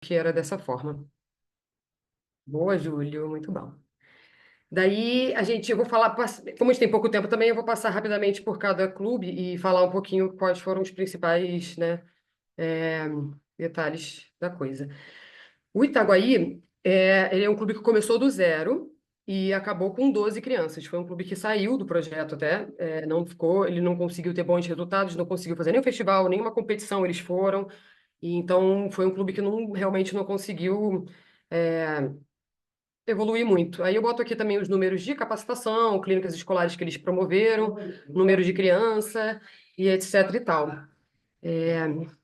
que era dessa forma. Boa, Júlio, muito bom. Daí, eu vou falar, como a gente tem pouco tempo também, eu vou passar rapidamente por cada clube e falar um pouquinho quais foram os principais, né, é, detalhes da coisa. O Itaguaí, ele é um clube que começou do zero e acabou com 12 crianças. Foi um clube que saiu do projeto até, não ficou, ele não conseguiu ter bons resultados, não conseguiu fazer nenhum festival, nenhuma competição eles foram. E então foi um clube que realmente não conseguiu é, evoluir muito. Aí eu boto aqui também os números de capacitação, clínicas escolares que eles promoveram, número de criança e etc e tal.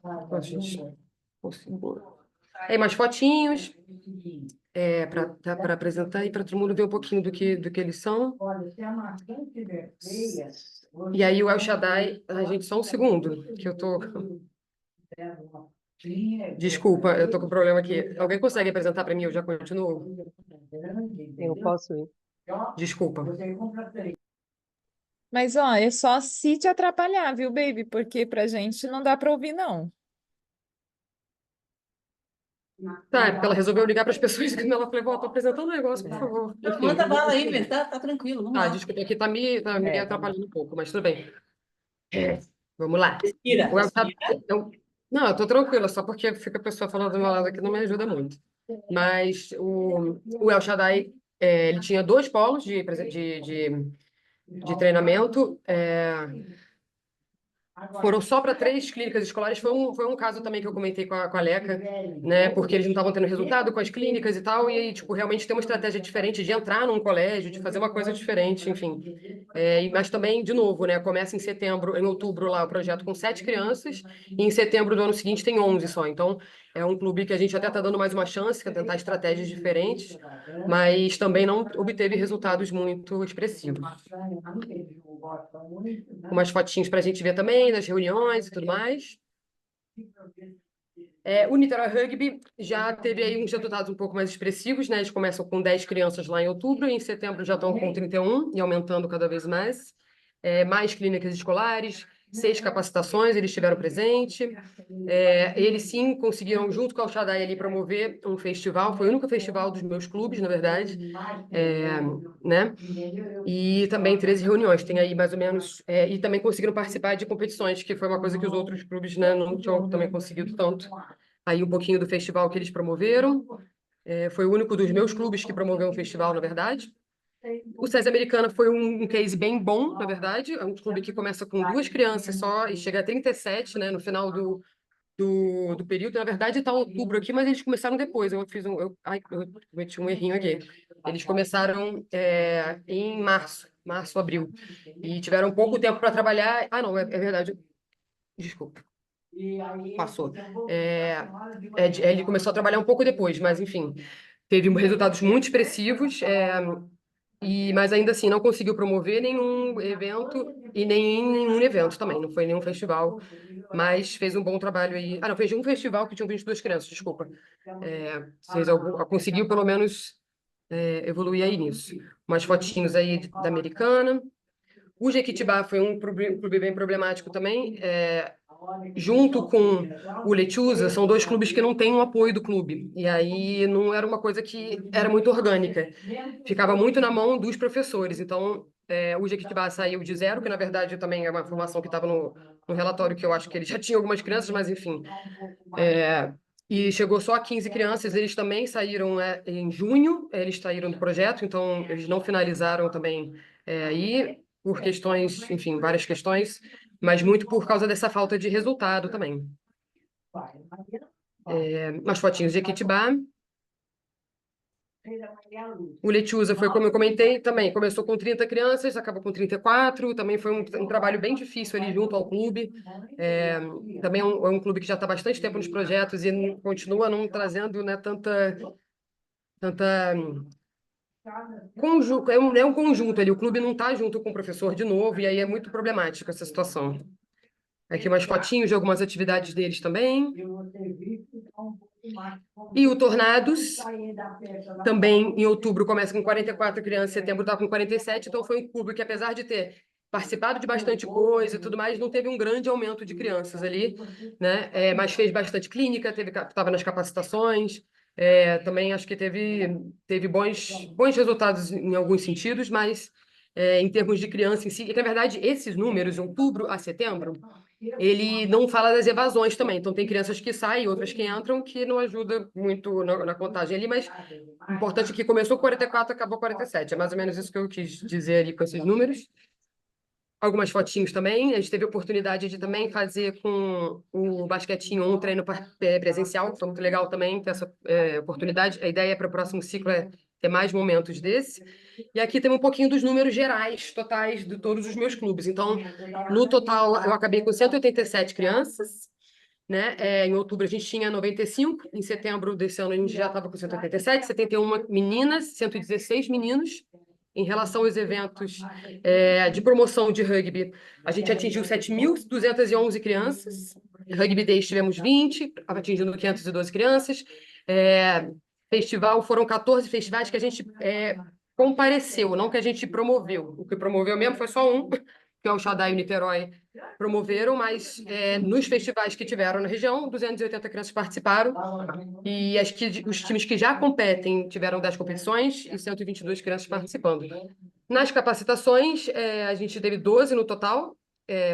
Nossa, gente, consigo. Aí mais fotinhos para apresentar e para todo mundo ver um pouquinho do que eles são. E aí o El Shaddai, a gente, só um segundo, que eu tô. Desculpa, eu tô com um problema aqui. Alguém consegue apresentar para mim? Eu já continuo. Eu posso ir. Desculpa. Mas, ó, é só se te atrapalhar, viu, baby? Porque pra gente não dá pra ouvir, não. Tá, é porque ela resolveu ligar para as pessoas quando ela falou, tô apresentando um negócio, por favor. Não, Enfim, manda bala aí, velho. Tá tranquilo, vamos tá, lá. desculpa, aqui tá me atrapalhando um pouco, mas tudo bem. Vamos lá. Respira, O El Shaddai, respira. não, eu tô tranquila, só porque fica a pessoa falando do meu lado aqui não me ajuda muito. Mas o El Shaddai, ele tinha dois polos de treinamento. Foram só para três clínicas escolares. Foi um caso também que eu comentei com a Leca, né? Porque eles não estavam tendo resultado com as clínicas e tal. E aí, tipo, realmente tem uma estratégia diferente de entrar num colégio, de fazer uma coisa diferente, enfim. Mas também, de novo, né? Começa em setembro, em outubro lá o projeto com 7 crianças. E em setembro do ano seguinte tem 11 só. Então, é um clube que a gente até está dando mais uma chance, que é tentar estratégias diferentes. Mas também não obteve resultados muito expressivos. Umas fotinhas para a gente ver também, das reuniões e tudo mais. O Niterói Rugby já teve aí uns resultados um pouco mais expressivos, né? Eles começam com 10 crianças lá em outubro, e em setembro já estão com 31 e aumentando cada vez mais. Mais clínicas escolares, 6 capacitações, eles tiveram presente. Eles sim conseguiram, junto com a Alxadai, ali, promover um festival, foi o único festival dos meus clubes, na verdade, né? E também 13 reuniões, tem aí mais ou menos, e também conseguiram participar de competições, que foi uma coisa que os outros clubes, né, não tinham também conseguido tanto. Aí um pouquinho do festival que eles promoveram, foi o único dos meus clubes que promoveu um festival, na verdade. O SESI Americana foi um case bem bom, na verdade. É um clube que começa com 2 crianças só e chega a 37, né, no final do período. Na verdade, está outubro aqui, mas eles começaram depois. Eu cometi um errinho aqui. Eles começaram em março, abril. E tiveram pouco tempo para trabalhar. Ah, não, é verdade. Desculpa. Passou. Ele começou a trabalhar um pouco depois, mas enfim, teve resultados muito expressivos. Mas ainda assim não conseguiu promover nenhum evento e nem em nenhum evento também, não foi nenhum festival, mas fez um bom trabalho aí. Ah, não, fez um festival que tinham 22 crianças, desculpa. Conseguiu pelo menos evoluir aí nisso. Umas fotinhos aí da Americana. O Jequitibá foi um clube bem problemático também. Junto com o Letiusa, são dois clubes que não têm um apoio do clube. E aí não era uma coisa que era muito orgânica. Ficava muito na mão dos professores. Então, o Jequitibá saiu de zero, que na verdade também é uma informação que estava no relatório, que eu acho que ele já tinha algumas crianças, mas enfim. E chegou só a 15 crianças. Eles também saíram em junho, eles saíram do projeto, então eles não finalizaram também aí, por questões, enfim, várias questões, mas muito por causa dessa falta de resultado também. Umas fotinhos de Equitibá. O Letiusa foi, como eu comentei, também começou com 30 crianças, acabou com 34, também foi um trabalho bem difícil ali junto ao clube. Também é um clube que já está há bastante tempo nos projetos e continua não trazendo, né, tanta conjunto, é um conjunto ali, o clube não está junto com o professor de novo, e aí é muito problemática essa situação. Aqui umas fotinhos de algumas atividades deles também. E o Tornados, também em outubro começa com 44 crianças, em setembro está com 47, então foi um clube que, apesar de ter participado de bastante coisa e tudo mais, não teve um grande aumento de crianças ali, né? Mas fez bastante clínica, estava nas capacitações, também acho que teve bons resultados em alguns sentidos, mas em termos de criança em si, e que, na verdade, esses números, de outubro a setembro, ele não fala das evasões também. Então, tem crianças que saem, outras que entram, que não ajuda muito na contagem ali, mas o importante é que começou com 44, acabou 47. É mais ou menos isso que eu quis dizer ali com esses números. Algumas fotinhos também. A gente teve a oportunidade de também fazer com o basquetinho um treino presencial, que foi muito legal também ter essa oportunidade. A ideia para o próximo ciclo é ter mais momentos desse. E aqui tem um pouquinho dos números gerais, totais, de todos os meus clubes. Então, no total, eu acabei com 187 crianças, né? Em outubro a gente tinha 95, em setembro desse ano a gente já estava com 187, 71 meninas, 116 meninos. Em relação aos eventos de promoção de rugby, a gente atingiu 7.211 crianças. Rugby Days tivemos 20, atingindo 512 crianças. Festival, foram 14 festivais que a gente compareceu, não que a gente promoveu. O que promoveu mesmo foi só um, que é o Xadá e o Niterói promoveram, mas nos festivais que tiveram na região, 280 crianças participaram, e os times que já competem tiveram 10 competições e 122 crianças participando. Nas capacitações, a gente teve 12 no total,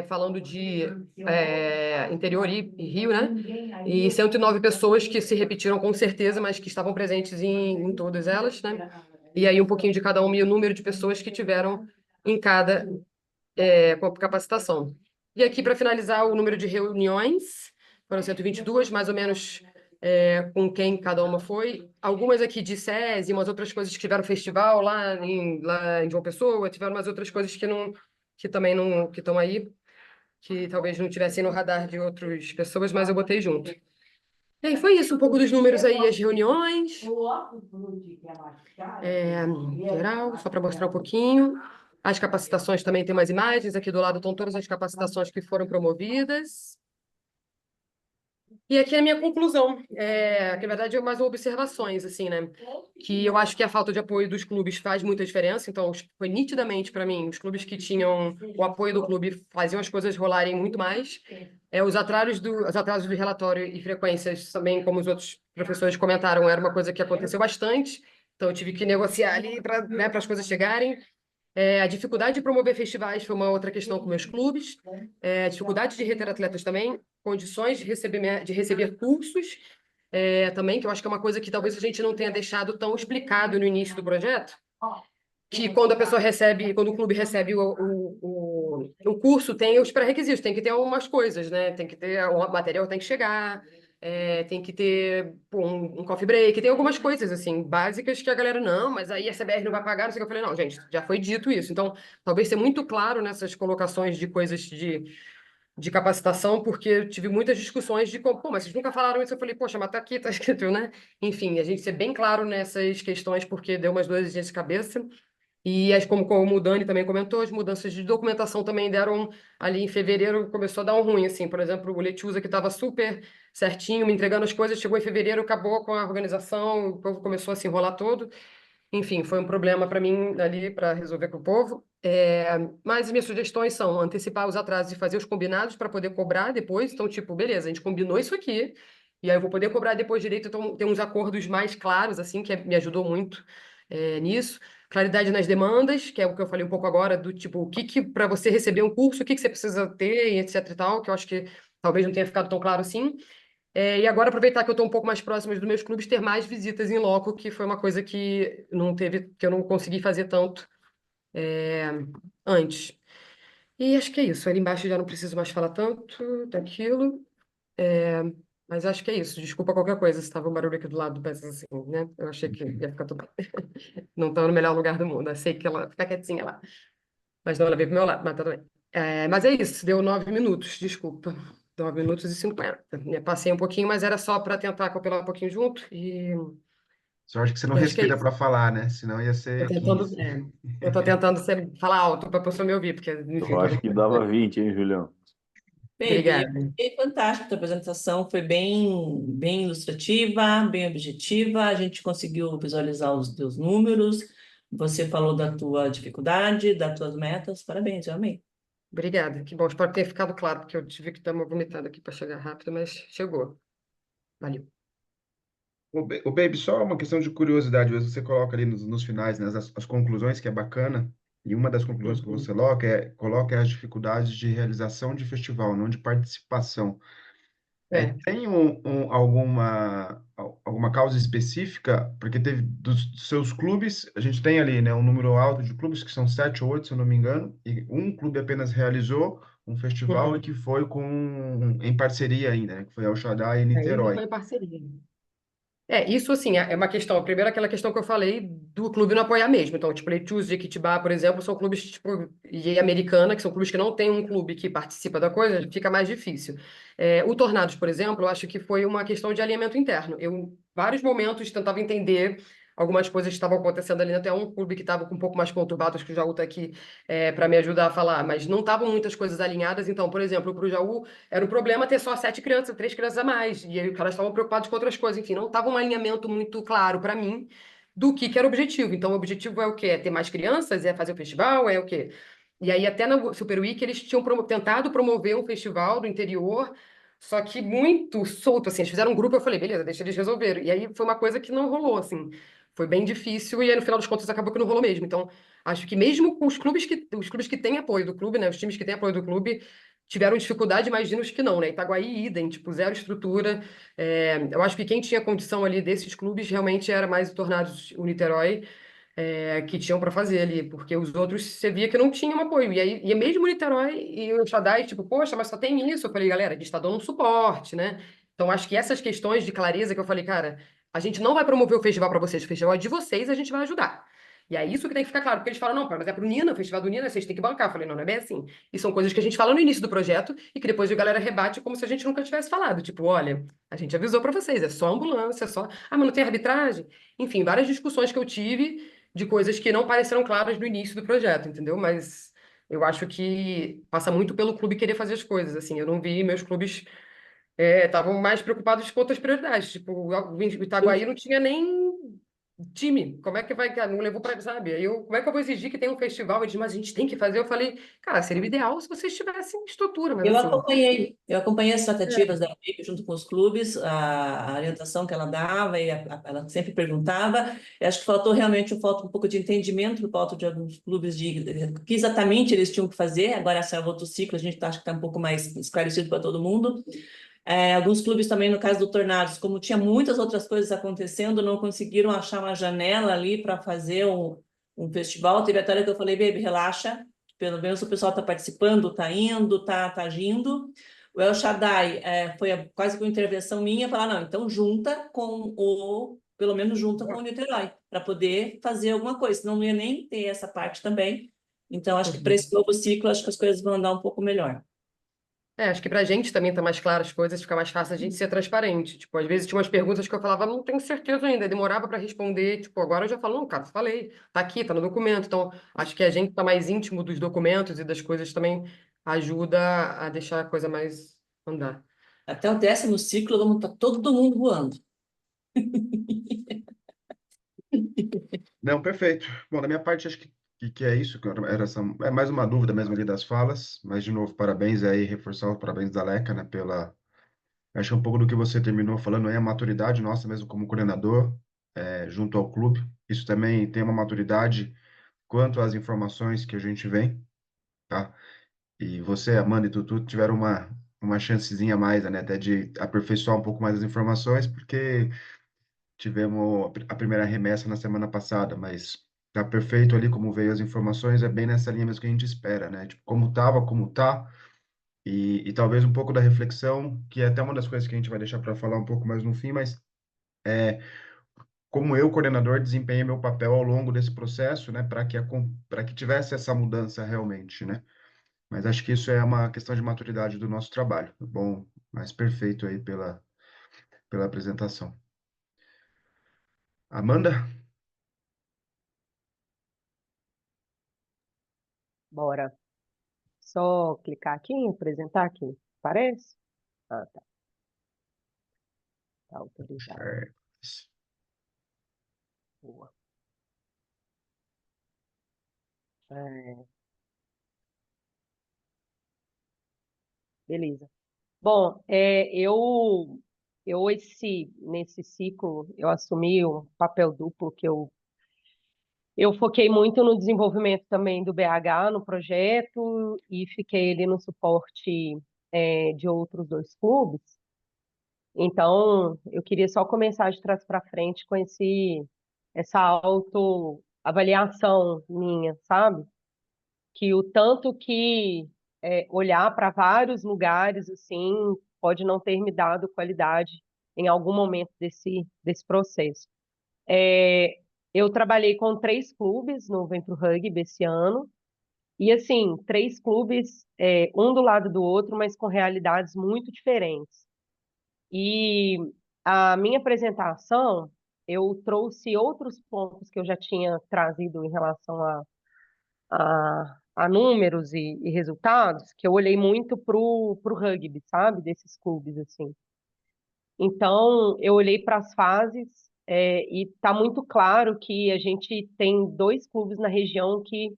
falando de interior e Rio, né? E 109 pessoas que se repetiram com certeza, mas que estavam presentes em todas elas, né? E aí um pouquinho de cada uma e o número de pessoas que tiveram em cada capacitação. E aqui, para finalizar, o número de reuniões, foram 122, mais ou menos com quem cada uma foi. Algumas aqui de SESI, umas outras coisas que tiveram festival lá em João Pessoa, tiveram umas outras coisas que também não, que estão aí, que talvez não tivessem no radar de outras pessoas, mas eu botei junto. E aí foi isso, um pouco dos números aí, as reuniões, geral, só para mostrar um pouquinho. As capacitações também tem umas imagens, aqui do lado estão todas as capacitações que foram promovidas. E aqui é a minha conclusão, que na verdade é mais observações, assim, né? Que eu acho que a falta de apoio dos clubes faz muita diferença, então foi nitidamente para mim, os clubes que tinham o apoio do clube faziam as coisas rolarem muito mais. Os atrasos do relatório e frequências também, como os outros professores comentaram, era uma coisa que aconteceu bastante, então eu tive que negociar ali para as coisas chegarem. A dificuldade de promover festivais foi uma outra questão com meus clubes. A dificuldade de reter atletas também, condições de receber cursos também, que eu acho que é uma coisa que talvez a gente não tenha deixado tão explicado no início do projeto, que quando quando o clube recebe o curso, tem os pré-requisitos, tem que ter algumas coisas, né? Tem que ter, o material tem que chegar, tem que ter um coffee break, tem algumas coisas, assim, básicas que a galera, não, mas aí a CBR não vai pagar, não sei o que. Eu falei, não, gente, já foi dito isso. Então, talvez ser muito claro nessas colocações de coisas de capacitação, porque eu tive muitas discussões de como, pô, mas vocês nunca falaram isso. Eu falei, poxa, mas tá aqui, tá escrito, né? Enfim, a gente ser bem claro nessas questões, porque deu umas dores de cabeça. E como o Dani também comentou, as mudanças de documentação também deram ali em fevereiro, começou a dar um ruim, assim, por exemplo, o Letiusa que estava super certinho, me entregando as coisas, chegou em fevereiro, acabou com a organização, o povo começou a se enrolar todo. Enfim, foi um problema para mim ali para resolver com o povo. Mas minhas sugestões são antecipar os atrasos e fazer os combinados para poder cobrar depois. Então, tipo, beleza, a gente combinou isso aqui, e aí eu vou poder cobrar depois direito. Então, tem uns acordos mais claros, assim, que me ajudou muito nisso. Claridade nas demandas, que é o que eu falei um pouco agora, do tipo, o que para você receber um curso, o que você precisa ter, e etc e tal, que eu acho que talvez não tenha ficado tão claro assim. E agora, aproveitar que eu estou um pouco mais próxima dos meus clubes, ter mais visitas em loco, que foi uma coisa que eu não consegui fazer tanto antes. E acho que é isso. Ali embaixo já não preciso mais falar tanto daquilo. Mas acho que é isso. Desculpa qualquer coisa, se estava um barulho aqui do lado, mas assim, né? Eu achei que ia ficar tudo bem. Não estou no melhor lugar do mundo. Eu sei que ela fica quietinha lá. Mas não, ela veio pro meu lado, mas tá tudo bem. Mas é isso, deu 9 minutos, desculpa. 9 minutos e 50. Passei um pouquinho, mas era só para tentar compilar um pouquinho junto. E Sorte que você não eu acho que é respira isso. para falar, né? Senão ia ser 15. Eu tô tentando falar alto para a pessoa me ouvir, porque, enfim, Eu acho que dava 20, hein, Julião? Baby, obrigada. foi fantástico a tua apresentação, foi bem ilustrativa, bem objetiva, a gente conseguiu visualizar os teus números, você falou da tua dificuldade, das tuas metas, parabéns, eu amei. Obrigada. Que bom, espero que tenha ficado claro, porque eu tive que dar uma vomitada aqui para chegar rápido, mas chegou. Valeu. O Baby, só uma questão de curiosidade, às vezes você coloca ali nos finais, né, as conclusões, que é bacana, e uma das conclusões que Uhum. você coloca as dificuldades de realização de festival, não de participação. É. Tem alguma causa específica? Porque teve dos seus clubes, a gente tem ali, né, um número alto de clubes, que são 7 ou 8, se eu não me engano, e um clube apenas realizou um festival e Uhum. que foi em parceria ainda, né, que foi El Shaddai e Aí não Niterói. foi parceria. Isso assim, é uma questão. Primeiro, aquela questão que eu falei do clube não apoiar mesmo. Então, tipo, Letus e Jequitibá, por exemplo, são clubes tipo, e Americana, que são clubes que não têm um clube que participa da coisa, fica mais difícil. O Tornados, por exemplo, eu acho que foi uma questão de alinhamento interno. Eu, em vários momentos, tentava entender algumas coisas que estavam acontecendo ali. Até um clube que estava com um pouco mais conturbado, acho que o Jaú está aqui para me ajudar a falar, mas não estavam muitas coisas alinhadas. Então, por exemplo, para o Jaú, era um problema ter só 7 crianças, 3 crianças a mais. E aí os caras estavam preocupados com outras coisas. Enfim, não estava um alinhamento muito claro para mim do que era o objetivo. Então, o objetivo é o quê? É ter mais crianças? É fazer o festival? É o quê? E aí, até na Super Week, eles tinham tentado promover um festival do interior, só que muito solto, assim. Eles fizeram um grupo, eu falei, beleza, deixa eles resolverem. E aí foi uma coisa que não rolou, assim. Foi bem difícil e aí, no final dos contos, acabou que não rolou mesmo. Então, acho que mesmo com os clubes que têm apoio do clube, né? Os times que têm apoio do clube, tiveram dificuldade, imagino os que não, né? Itaguaí, idem, tipo, zero estrutura. Eu acho que quem tinha condição ali desses clubes realmente era mais o Tornados, o Niterói, que tinham para fazer ali, porque os outros você via que não tinham apoio. E aí, mesmo o Niterói e o Shaddai, tipo, poxa, mas só tem isso. Eu falei, galera, a gente está dando um suporte, né? Então, acho que essas questões de clareza que eu falei, cara, a gente não vai promover o festival para vocês, o festival é de vocês, a gente vai ajudar. E é isso que tem que ficar claro, porque eles falam, não, mas é pro Nina, o festival do Nina, vocês têm que bancar. Eu falei, não, não é bem assim. E são coisas que a gente fala no início do projeto e que depois a galera rebate como se a gente nunca tivesse falado. Tipo, olha, a gente avisou para vocês, é só ambulância, é só. Ah, mas não tem arbitragem? Enfim, várias discussões que eu tive de coisas que não pareceram claras no início do projeto, entendeu? Mas eu acho que passa muito pelo clube querer fazer as coisas, assim. Eu não vi meus clubes estavam mais preocupados com outras prioridades. Tipo, o Itaguaí não tinha nem time. Como é que vai, cara? Não levou para, sabe? Como é que eu vou exigir que tenha um festival? Eles, mas a gente tem que fazer. Eu falei, cara, seria o ideal se vocês tivessem estrutura, mas assim. Eu acompanhei as tratativas É. da equipe junto com os clubes, a orientação que ela dava e ela sempre perguntava. Eu acho que faltou realmente falta um pouco de entendimento por parte de alguns clubes de o que exatamente eles tinham que fazer. Agora, essa é outro ciclo, a gente acha que está um pouco mais esclarecido para todo mundo. Alguns clubes também, no caso do Tornados, como tinha muitas outras coisas acontecendo, não conseguiram achar uma janela ali para fazer um festival. Teve até hora que eu falei, baby, relaxa, pelo menos o pessoal está participando, está indo, está agindo. O El Shaddai foi quase que uma intervenção minha, falar, não, então junta com pelo menos junta com o Niterói, para poder fazer alguma coisa, senão não ia nem ter essa parte também. Então, acho que para Uhum. esse novo ciclo, acho que as coisas vão andar um pouco melhor. Acho que pra gente também tá mais claro as coisas, fica mais fácil a gente ser transparente. Tipo, às vezes tinha umas perguntas que eu falava, não tenho certeza ainda, demorava para responder. Tipo, agora eu já falo, não, cara, falei, tá aqui, tá no documento. Então, acho que a gente tá mais íntimo dos documentos e das coisas também ajuda a deixar a coisa mais andar. Até o 10º ciclo, vamos estar todo mundo voando. Não, perfeito. Bom, da minha parte, acho que é isso. É mais uma dúvida mesmo ali das falas, mas, de novo, parabéns aí, reforçar os parabéns da Leca, né, acho que um pouco do que você terminou falando aí, a maturidade nossa mesmo como coordenador, junto ao clube. Isso também tem uma maturidade quanto às informações que a gente vem, tá? E você, Amanda e Tutu tiveram uma chancezinha a mais, né, até de aperfeiçoar um pouco mais as informações, porque tivemos a primeira remessa na semana passada, mas tá perfeito ali como veio as informações, é bem nessa linha mesmo que a gente espera, né? Tipo, como tava, como tá, e talvez um pouco da reflexão, que é até uma das coisas que a gente vai deixar para falar um pouco mais no fim, mas como eu, coordenador, desempenhei meu papel ao longo desse processo, né, para que tivesse essa mudança realmente, né? Mas acho que isso é uma questão de maturidade do nosso trabalho. Tá bom, mas perfeito aí pela apresentação. Amanda? Bora. Só clicar aqui em apresentar aqui. Parece? Ah, tá. Tá autorizado. É, Boa. É, beleza. Bom, nesse ciclo, eu assumi um papel duplo que eu foquei muito no desenvolvimento também do BH no projeto e fiquei ali no suporte de outros dois clubes. Então, eu queria só começar de trás para frente com essa autoavaliação minha, sabe? Que o tanto que olhar para vários lugares assim pode não ter me dado qualidade em algum momento desse processo. Eu trabalhei com 3 clubes no Vem Pro Rugby esse ano, e assim, 3 clubes, um do lado do outro, mas com realidades muito diferentes. E a minha apresentação, eu trouxe outros pontos que eu já tinha trazido em relação a números e resultados, que eu olhei muito pro rugby, sabe? Desses clubes, assim. Então, eu olhei para as fases, e está muito claro que a gente tem 2 clubes na região que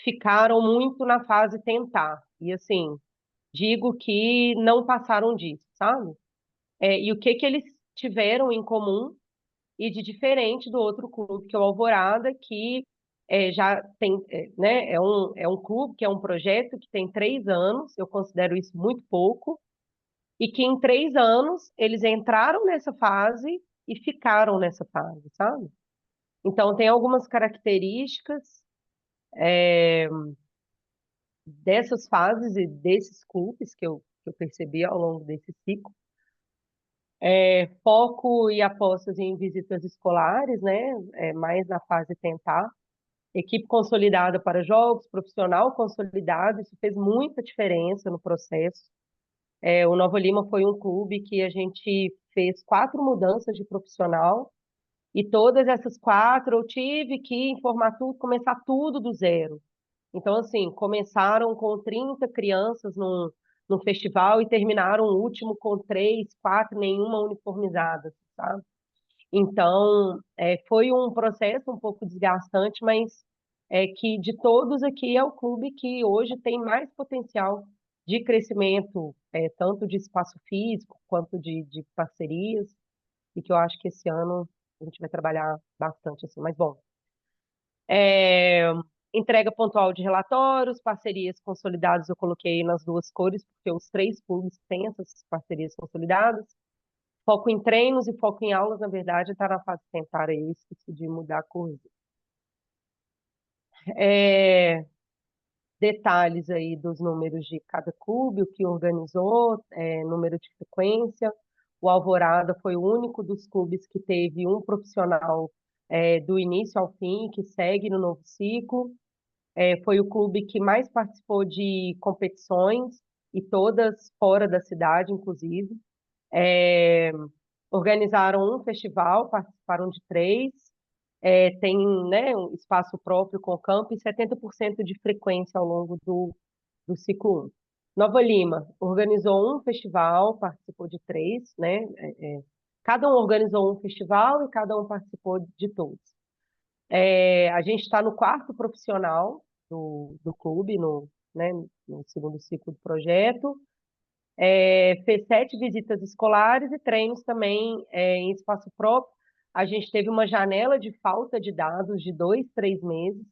ficaram muito na fase tentar. E, assim, digo que não passaram disso, sabe? E o que que eles tiveram em comum e de diferente do outro clube, que é o Alvorada, que já tem, né, é um clube, que é um projeto que tem 3 anos, eu considero isso muito pouco, e que em 3 anos eles entraram nessa fase e ficaram nessa fase, sabe? Então, tem algumas características dessas fases e desses clubes que eu percebi ao longo desse ciclo. Foco e apostas em visitas escolares, né? Mais na fase tentar. Equipe consolidada para jogos, profissional consolidado, isso fez muita diferença no processo. O Nova Lima foi um clube que a gente fez 4 mudanças de profissional, e todas essas 4 eu tive que informar tudo, começar tudo do zero. Então, assim, começaram com 30 crianças num festival e terminaram o último com 3, 4, nenhuma uniformizada, sabe? Então, foi um processo um pouco desgastante, mas que de todos aqui é o clube que hoje tem mais potencial de crescimento, tanto de espaço físico quanto de parcerias, e que eu acho que esse ano a gente vai trabalhar bastante assim. Mas, bom, é, entrega pontual de relatórios, parcerias consolidadas eu coloquei nas 2 cores, porque os 3 clubes têm essas parcerias consolidadas. Foco em treinos e foco em aulas, na verdade, está na fase tentar aí, eu esqueci de mudar a cor. É, detalhes aí dos números de cada clube, o que organizou, número de frequência. O Alvorada foi o único dos clubes que teve um profissional do início ao fim, que segue no novo ciclo. Foi o clube que mais participou de competições, e todas fora da cidade, inclusive. É, organizaram um festival, participaram de 3, tem, né, um espaço próprio com campo e 70% de frequência ao longo do ciclo 1. Nova Lima organizou um festival, participou de 3, né? Cada um organizou um festival e cada um participou de todos. A gente está no 4º profissional do clube, né, no segundo ciclo do projeto. Fez 7 visitas escolares e treinos também em espaço próprio. A gente teve uma janela de falta de dados de 2, 3 meses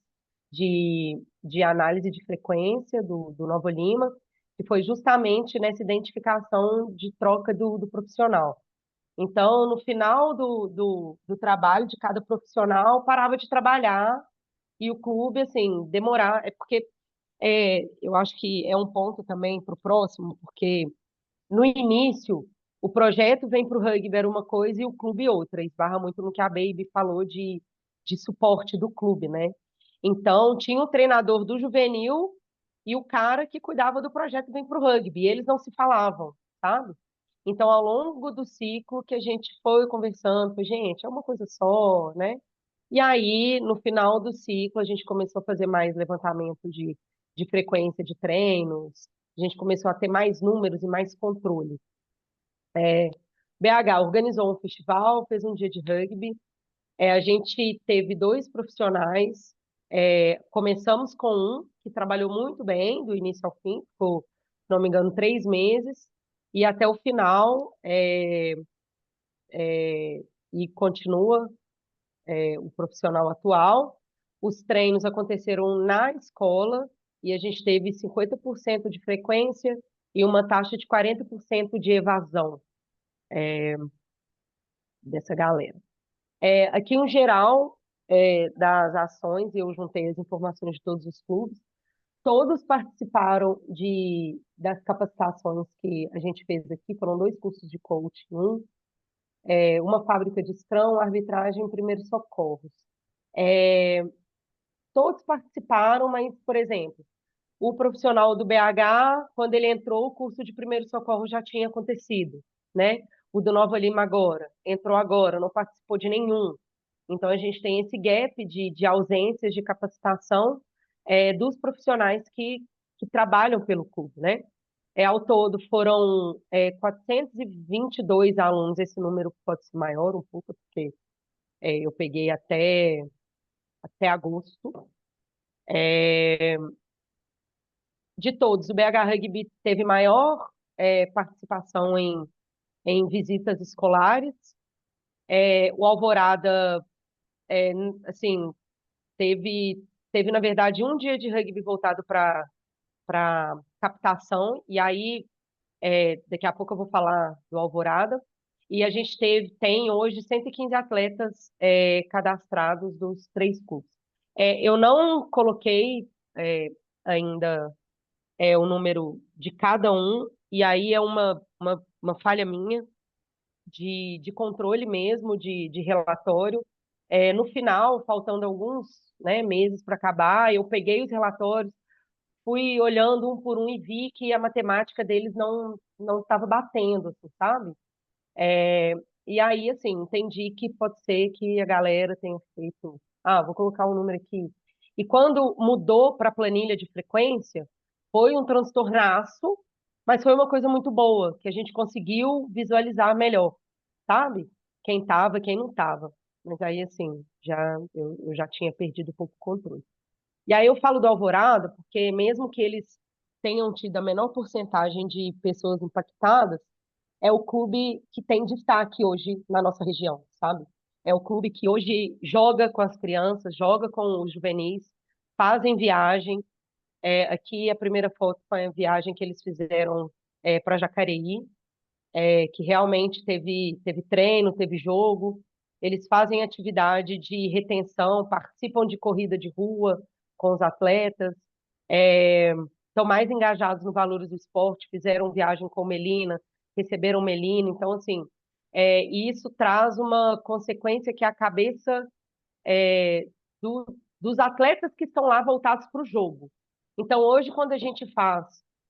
de análise de frequência do Nova Lima, que foi justamente nessa identificação de troca do profissional. Então, no final do trabalho de cada profissional, parava de trabalhar, e o clube, assim, demorar. Porque eu acho que é um ponto também para o próximo, porque no início, o projeto Vem para o Rugby era uma coisa e o clube outra. Esbarra muito no que a Baby falou de suporte do clube, né? Então, tinha o treinador do juvenil e o cara que cuidava do projeto Vem para o Rugby. E eles não se falavam, sabe? Então, ao longo do ciclo que a gente foi conversando, foi, gente, é uma coisa só, né? E aí, no final do ciclo, a gente começou a fazer mais levantamento de frequência de treinos, a gente começou a ter mais números e mais controle. BH organizou um festival, fez um dia de rugby. A gente teve 2 profissionais. Começamos com um que trabalhou muito bem, do início ao fim, ficou não me engano, 3 meses, e até o final, e continua o profissional atual. Os treinos aconteceram na escola e a gente teve 50% de frequência e uma taxa de 40% de evasão dessa galera. Aqui, em geral, das ações, eu juntei as informações de todos os clubes, todos participaram das capacitações que a gente fez aqui, foram 2 cursos de coaching, uma fábrica de Scrum, arbitragem e primeiros socorros. Todos participaram, mas, por exemplo, o profissional do BH, quando ele entrou, o curso de primeiro socorro já tinha acontecido, né? O do Nova Lima agora, entrou agora, não participou de nenhum. Então, a gente tem esse gap de ausências de capacitação dos profissionais que trabalham pelo clube, né? Ao todo, foram 422 alunos, esse número pode ser maior um pouco, porque eu peguei até agosto. De todos, o BH Rugby teve maior participação em visitas escolares. O Alvorada, assim, teve, na verdade, um dia de rugby voltado para captação, e aí, daqui a pouco eu vou falar do Alvorada, e a gente tem hoje 115 atletas cadastrados dos 3 clubes. Eu não coloquei ainda o número de cada um, e aí é uma falha minha de controle mesmo, de relatório. No final, faltando alguns, né, meses para acabar, eu peguei os relatórios, fui olhando um por um e vi que a matemática deles não estava batendo, assim, sabe? E aí, assim, entendi que pode ser que a galera tenha feito, vou colocar um número aqui. E quando mudou para a planilha de frequência, foi um transtornaço, mas foi uma coisa muito boa, que a gente conseguiu visualizar melhor, sabe? Quem estava, quem não estava. Mas aí, assim, eu já tinha perdido um pouco o controle. E aí eu falo do Alvorada, porque mesmo que eles tenham tido a menor porcentagem de pessoas impactadas, é o clube que tem destaque hoje na nossa região, sabe? É o clube que hoje joga com as crianças, joga com os juvenis, fazem viagem. Aqui a primeira foto foi a viagem que eles fizeram para Jacareí, que realmente teve treino, teve jogo. Eles fazem atividade de retenção, participam de corrida de rua com os atletas, estão mais engajados no valores do esporte, fizeram viagem com Melina, receberam Melina. Então, assim, isso traz uma consequência que é a cabeça dos atletas que estão lá voltados para o jogo. Então, hoje, quando a gente faz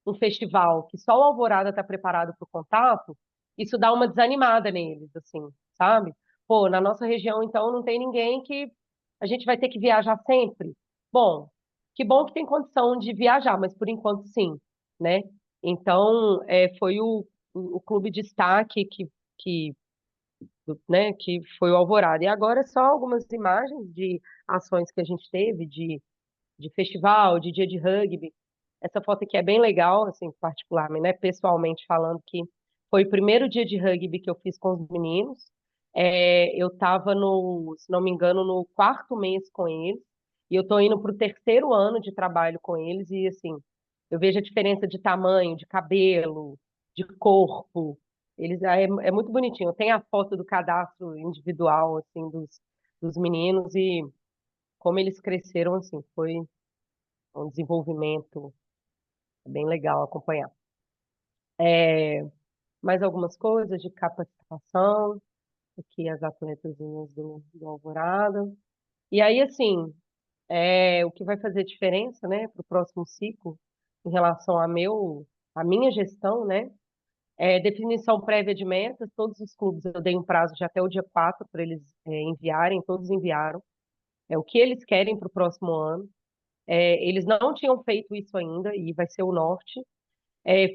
um festival que só o Alvorada está preparado para o contato, isso dá uma desanimada neles, assim, sabe? Pô, na nossa região, então, não tem ninguém que a gente vai ter que viajar sempre. Bom, que bom que tem condição de viajar, mas por enquanto sim, né? Então, foi o clube destaque que foi o Alvorada. E agora só algumas imagens de ações que a gente teve, de festival, de dia de rugby. Essa foto aqui é bem legal, assim, particularmente, né? Pessoalmente falando, que foi o primeiro dia de rugby que eu fiz com os meninos. Eu estava se não me engano, no 4º mês com eles, e eu estou indo para o 3º ano de trabalho com eles, e assim, eu vejo a diferença de tamanho, de cabelo, de corpo. Eles, é muito bonitinho. Tem a foto do cadastro individual, assim, dos meninos, e como eles cresceram, assim, foi um desenvolvimento bem legal acompanhar. Mais algumas coisas de capacitação, aqui as atletazinhas do Alvorada. E aí, assim, o que vai fazer diferença, né, para o próximo ciclo, em relação a minha gestão, né, definição prévia de metas. Todos os clubes eu dei um prazo de até o dia 4 para eles enviarem, todos enviaram. O que eles querem para o próximo ano. Eles não tinham feito isso ainda, e vai ser o norte.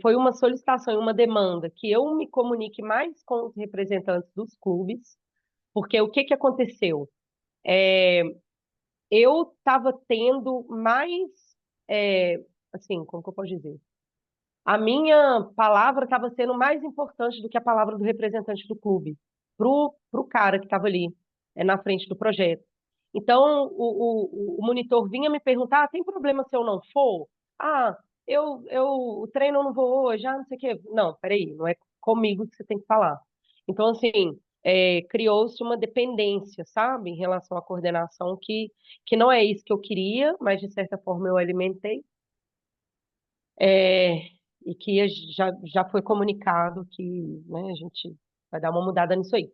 Foi uma solicitação e uma demanda que eu me comunique mais com os representantes dos clubes, porque o que aconteceu? Eu estava tendo mais, assim, como que eu posso dizer? a minha palavra estava sendo mais importante do que a palavra do representante do clube, pro cara que estava ali, na frente do projeto. Então, o monitor vinha me perguntar: tem problema se eu não for? Ah, o treino eu não vou hoje, não sei o quê. Não, peraí, não é comigo que você tem que falar. Então, assim, criou-se uma dependência, sabe, em relação à coordenação, que não é isso que eu queria, mas de certa forma eu alimentei. É, e que já foi comunicado que, né, a gente vai dar uma mudada nisso aí.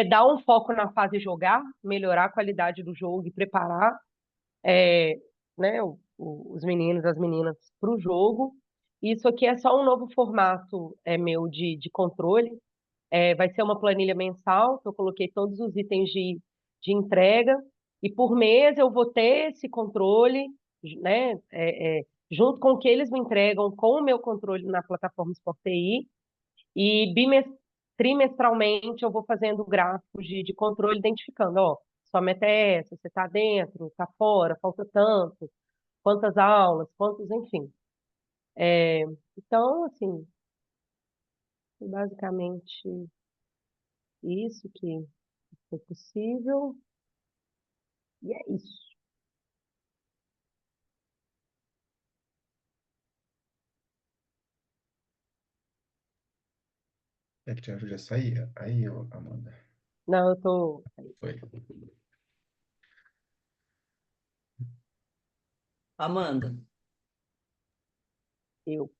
Dar um foco na fase jogar, melhorar a qualidade do jogo e preparar, é, né, os meninos, as meninas para o jogo. Isso aqui é só um novo formato meu de controle. Vai ser uma planilha mensal, que eu coloquei todos os itens de entrega, e por mês eu vou ter esse controle, né, junto com o que eles me entregam com o meu controle na plataforma Sport TI, e trimestralmente eu vou fazendo gráficos de controle, identificando, ó, sua meta é essa, você está dentro, está fora, falta tanto, quantas aulas, quantos, enfim. Então, assim, basicamente isso que foi possível, e é isso. É que te ajuda a sair? Aí, Amanda. Não, eu tô. Foi. Amanda, Eu.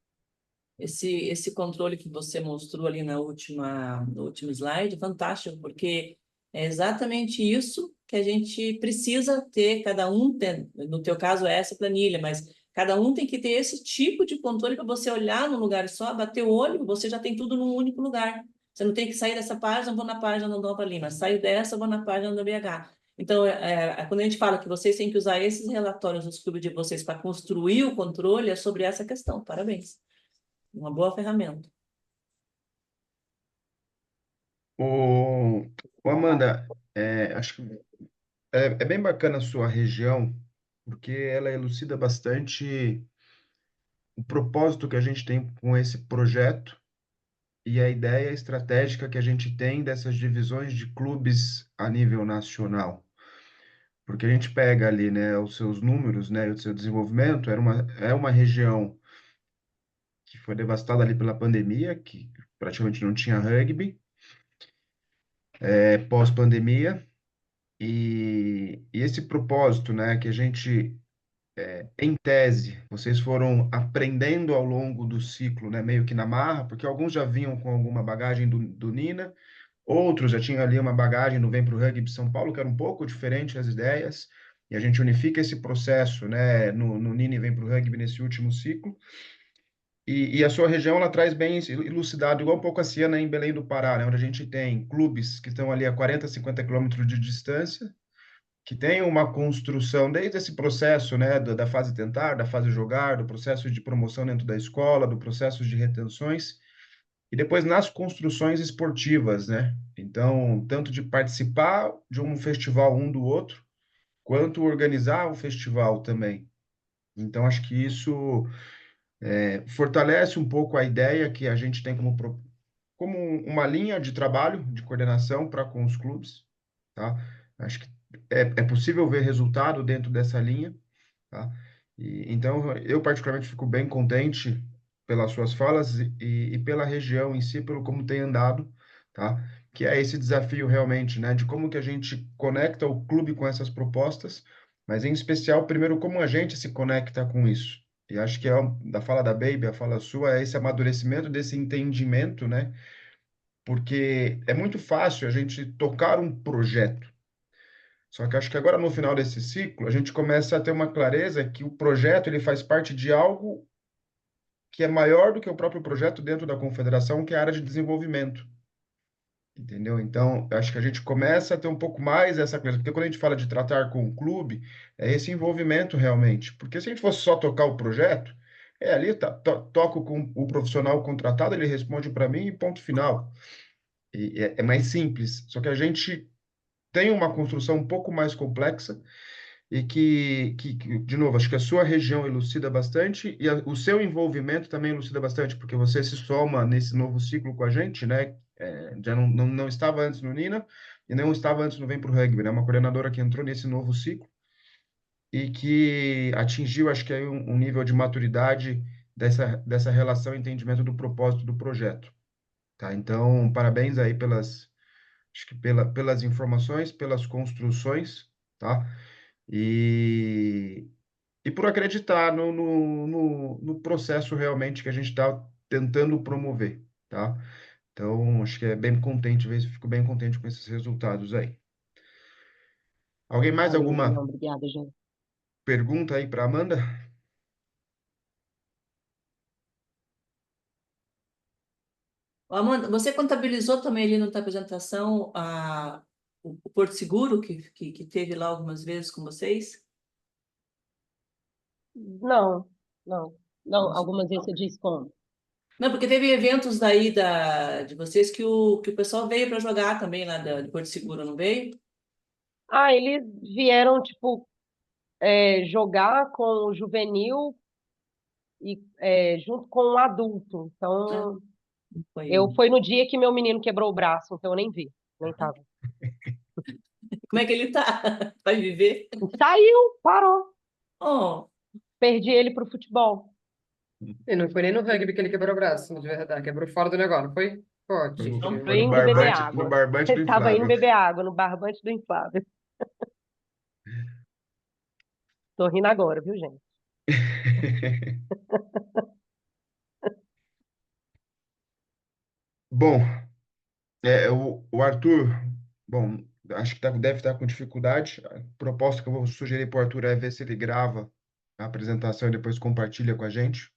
esse controle que você mostrou ali no último slide, fantástico, porque é exatamente isso que a gente precisa ter, cada um tem, no teu caso é essa planilha, mas cada um tem que ter esse tipo de controle para você olhar num lugar só, bater o olho, você já tem tudo num único lugar. Você não tem que sair dessa página, vou na página da Nova Lima, saio dessa, vou na página da BH. Então, quando a gente fala que vocês têm que usar esses relatórios nos clubes de vocês para construir o controle, é sobre essa questão. Parabéns. Uma boa ferramenta. O, Amanda, acho que é bem bacana a sua região, porque ela elucida bastante o propósito que a gente tem com esse projeto e a ideia estratégica que a gente tem dessas divisões de clubes a nível nacional. Porque a gente pega ali, né, os seus números, né, e o seu desenvolvimento, é uma região que foi devastada ali pela pandemia, que praticamente não tinha rugby, pós-pandemia, e esse propósito, né, que a gente, em tese, vocês foram aprendendo ao longo do ciclo, né, meio que na marra, porque alguns já vinham com alguma bagagem do Nina, outros já tinham ali uma bagagem no Vem Pro Rugby São Paulo, que era um pouco diferente as ideias, e a gente unifica esse processo, né, no Nina e Vem Pro Rugby nesse último ciclo. E a sua região, ela traz bem elucidado, igual um pouco a Siena em Belém do Pará, né, onde a gente tem clubes que estão ali a 40, 50 quilômetros de distância, que tem uma construção desde esse processo, né, da fase tentar, da fase jogar, do processo de promoção dentro da escola, do processo de retenções, e depois nas construções esportivas, né? Então, tanto de participar de um festival um do outro, quanto organizar o festival também. Então, acho que isso fortalece um pouco a ideia que a gente tem como uma linha de trabalho, de coordenação para com os clubes, tá? Acho que é possível ver resultado dentro dessa linha, tá? Então, eu particularmente fico bem contente pelas suas falas e pela região em si, pelo como tem andado, tá? Que é esse desafio realmente, né? De como que a gente conecta o clube com essas propostas, mas em especial, primeiro, como a gente se conecta com isso. E acho que da fala da Baby, a fala sua, é esse amadurecimento desse entendimento, né? Porque é muito fácil a gente tocar um projeto. Só que acho que agora, no final desse ciclo, a gente começa a ter uma clareza que o projeto ele faz parte de algo que é maior do que o próprio projeto dentro da confederação, que é a área de desenvolvimento. Entendeu? Então, eu acho que a gente começa a ter um pouco mais essa coisa, porque quando a gente fala de tratar com o clube, é esse envolvimento realmente. Porque se a gente fosse só tocar o projeto, ali, toco com o profissional contratado, ele responde para mim e ponto final. E é mais simples. Só que a gente tem uma construção um pouco mais complexa e de novo, acho que a sua região elucida bastante e o seu envolvimento também elucida bastante, porque você se soma nesse novo ciclo com a gente, né? Já não estava antes no Nina e não estava antes no Vem Pro Rugby, né? Uma coordenadora que entrou nesse novo ciclo e que atingiu, acho que aí um nível de maturidade dessa relação e entendimento do propósito do projeto, tá? Então, parabéns aí acho que pelas informações, pelas construções, tá? E, e por acreditar no processo realmente que a gente está tentando promover, tá? Então, acho que é bem contente, fico bem contente com esses resultados aí. Alguém mais Valeu, alguma Julião. Obrigada, gente. pergunta aí para Amanda? Amanda, você contabilizou também ali na tua apresentação o Porto Seguro, que teve lá algumas vezes com vocês? Não, não, não. Algumas vezes você diz como. Não, porque teve eventos daí de vocês que o pessoal veio para jogar também lá de Porto Seguro, não veio? Ah, eles vieram, tipo, jogar com o juvenil e junto com o adulto. Ah, Então, foi. foi no dia que meu menino quebrou o braço, então eu nem vi, nem tava. Como é que ele tá? Vai viver? Saiu, parou. Oh, Perdi ele pro futebol. E não foi nem no rugby que ele quebrou o braço, de verdade. Quebrou fora do negócio, foi? Foi no, Ótimo. Foi foi no indo beber barbante, no água. barbante do Ele tava indo inflável. beber água no barbante do inflável. Tô rindo agora, viu, gente? Bom, o Arthur, bom, acho que deve estar com dificuldade. A proposta que eu vou sugerir para o Arthur é ver se ele grava a apresentação e depois compartilha com a gente,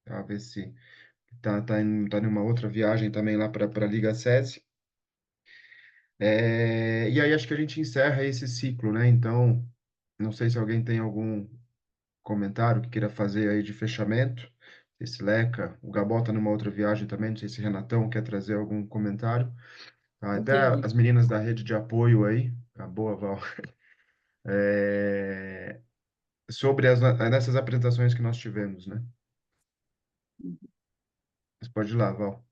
tá? Ver se tá numa outra viagem também lá para a Liga SESI. E aí acho que a gente encerra esse ciclo, né? Então, não sei se alguém tem algum comentário que queira fazer aí de fechamento. Esse Leca, o Gabó tá numa outra viagem também, não sei se Renatão quer trazer algum comentário. Tá? Até entendi. as meninas da rede de apoio aí, a boa, Val, é, sobre nessas apresentações que nós tivemos, né? Mas pode ir lá, Val.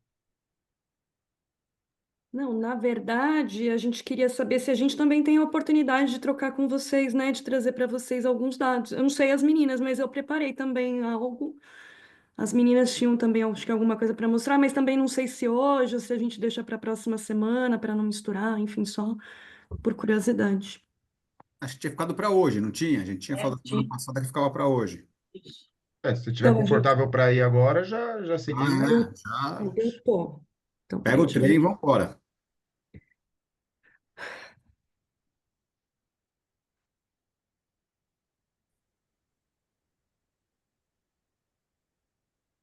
Não, na verdade, a gente queria saber se a gente também tem a oportunidade de trocar com vocês, né, de trazer para vocês alguns dados. Eu não sei as meninas, mas eu preparei também algo. As meninas tinham também, acho que alguma coisa para mostrar, mas também não sei se hoje ou se a gente deixa para a próxima semana, para não misturar, enfim, só por curiosidade. Acho que tinha ficado para hoje, não tinha? A gente tinha falado semana passada que ficava para hoje. Se você estiver Então, a gente. confortável para ir agora, já seguimos. Eu, Já eu tô. Então, pega peraí, o deixa eu trem e ver. vamos embora.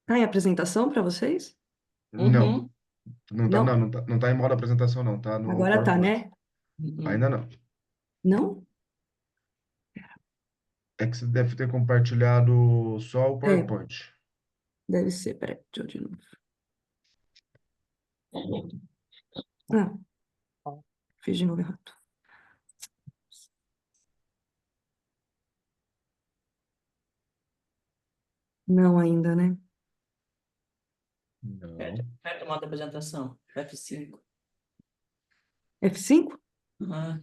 Tá em apresentação para vocês? Não, Uhum. Não. não tá em modo apresentação, não, tá no Agora tá, PowerPoint. né? Uhum. Ainda não. Não? É que você deve ter compartilhado só o É, PowerPoint. deve ser. Peraí, deixa eu de novo. Ah, fiz de novo errado. Não ainda, né? Não. Aperta o modo apresentação, F5. F5? Ah,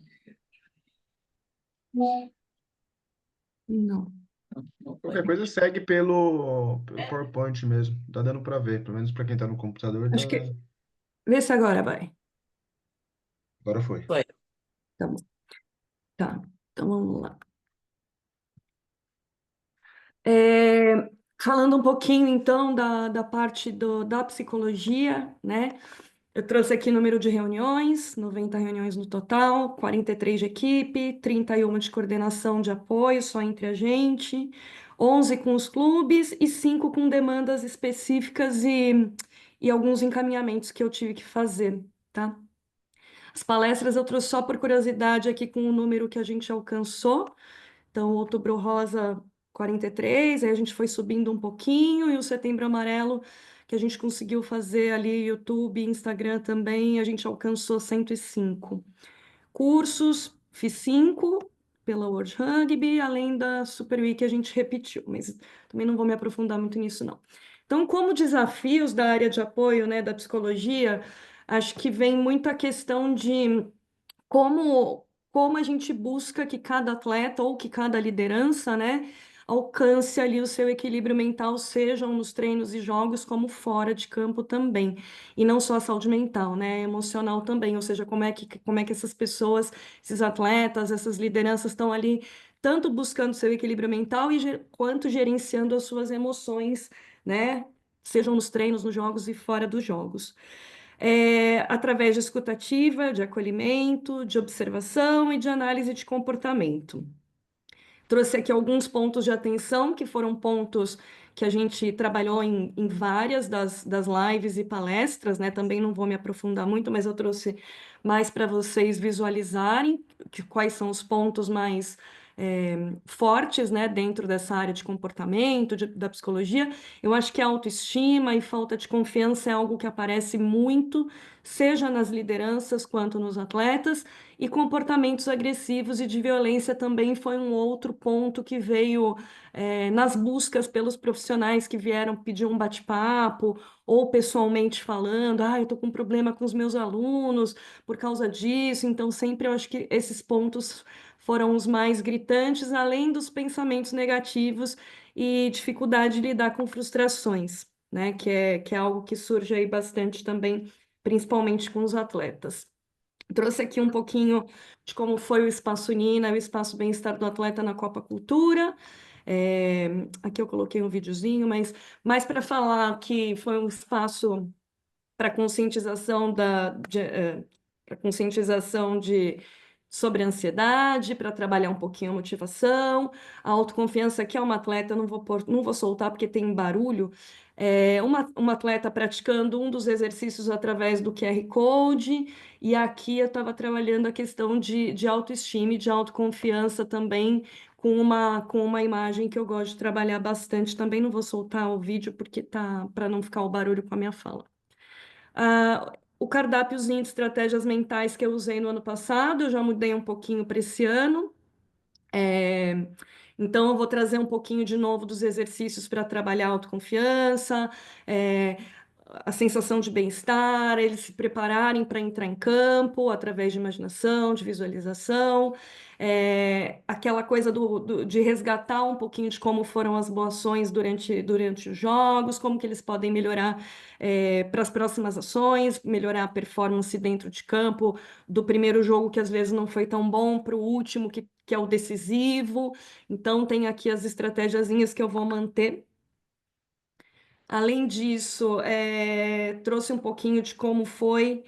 Não. não Qualquer foi. coisa segue pelo PowerPoint mesmo. Tá dando para ver, pelo menos para quem tá no computador, tá. Acho que. Vê se agora vai. Agora foi. Foi. Tá bom. Tá. Então vamos lá. Falando um pouquinho então da parte da psicologia, né? Eu trouxe aqui número de reuniões, 90 reuniões no total, 43 de equipe, 31 de coordenação de apoio só entre a gente, 11 com os clubes e 5 com demandas específicas e alguns encaminhamentos que eu tive que fazer, tá? As palestras eu trouxe só por curiosidade aqui com o número que a gente alcançou. Então, o Outubro Rosa, 43, aí a gente foi subindo um pouquinho, e o Setembro Amarelo, que a gente conseguiu fazer ali, YouTube, Instagram também, a gente alcançou 105. Cursos, fiz 5, pela World Rugby, além da Super Week que a gente repetiu, mas também não vou me aprofundar muito nisso, não. Então, como desafios da área de apoio, né, da psicologia, acho que vem muito a questão de como a gente busca que cada atleta ou que cada liderança, né, alcance ali o seu equilíbrio mental, sejam nos treinos e jogos, como fora de campo também. E não só a saúde mental, né, emocional também, ou seja, como é que essas pessoas, esses atletas, essas lideranças estão ali tanto buscando seu equilíbrio mental quanto gerenciando as suas emoções, né, sejam nos treinos, nos jogos e fora dos jogos através de escutativa, de acolhimento, de observação e de análise de comportamento. Trouxe aqui alguns pontos de atenção, que foram pontos que a gente trabalhou em várias das lives e palestras, né? Também não vou me aprofundar muito, mas eu trouxe mais para vocês visualizarem quais são os pontos mais fortes, né, dentro dessa área de comportamento, da psicologia. Eu acho que a autoestima e falta de confiança é algo que aparece muito, seja nas lideranças quanto nos atletas, e comportamentos agressivos e de violência também foi um outro ponto que veio nas buscas pelos profissionais que vieram pedir um bate-papo ou pessoalmente falando, eu tô com um problema com os meus alunos por causa disso. Então, sempre eu acho que esses pontos foram os mais gritantes, além dos pensamentos negativos e dificuldade de lidar com frustrações, né? Que é algo que surge aí bastante também, principalmente com os atletas. Trouxe aqui um pouquinho de como foi o Espaço Nina, o Espaço Bem-Estar do Atleta na Copa Cultura. Aqui eu coloquei um videozinho, mas mais para falar que foi um espaço para conscientização para conscientização sobre a ansiedade, para trabalhar um pouquinho a motivação, a autoconfiança, que é uma atleta, não vou soltar porque tem barulho, uma atleta praticando um dos exercícios através do QR Code, e aqui eu estava trabalhando a questão de autoestima e de autoconfiança também, com uma imagem que eu gosto de trabalhar bastante. Também não vou soltar o vídeo porque tá para não ficar o barulho com a minha fala. O cardápiozinho de estratégias mentais que eu usei no ano passado, eu já mudei um pouquinho para esse ano. Então, eu vou trazer um pouquinho de novo dos exercícios para trabalhar a autoconfiança, a sensação de bem-estar, eles se prepararem para entrar em campo através de imaginação, de visualização, aquela coisa de resgatar um pouquinho de como foram as boas ações durante os jogos, como que eles podem melhorar para as próximas ações, melhorar a performance dentro de campo, do primeiro jogo que às vezes não foi tão bom para o último, que é o decisivo. Então, tem aqui as estratégiazinhas que eu vou manter. Além disso, trouxe um pouquinho de como foi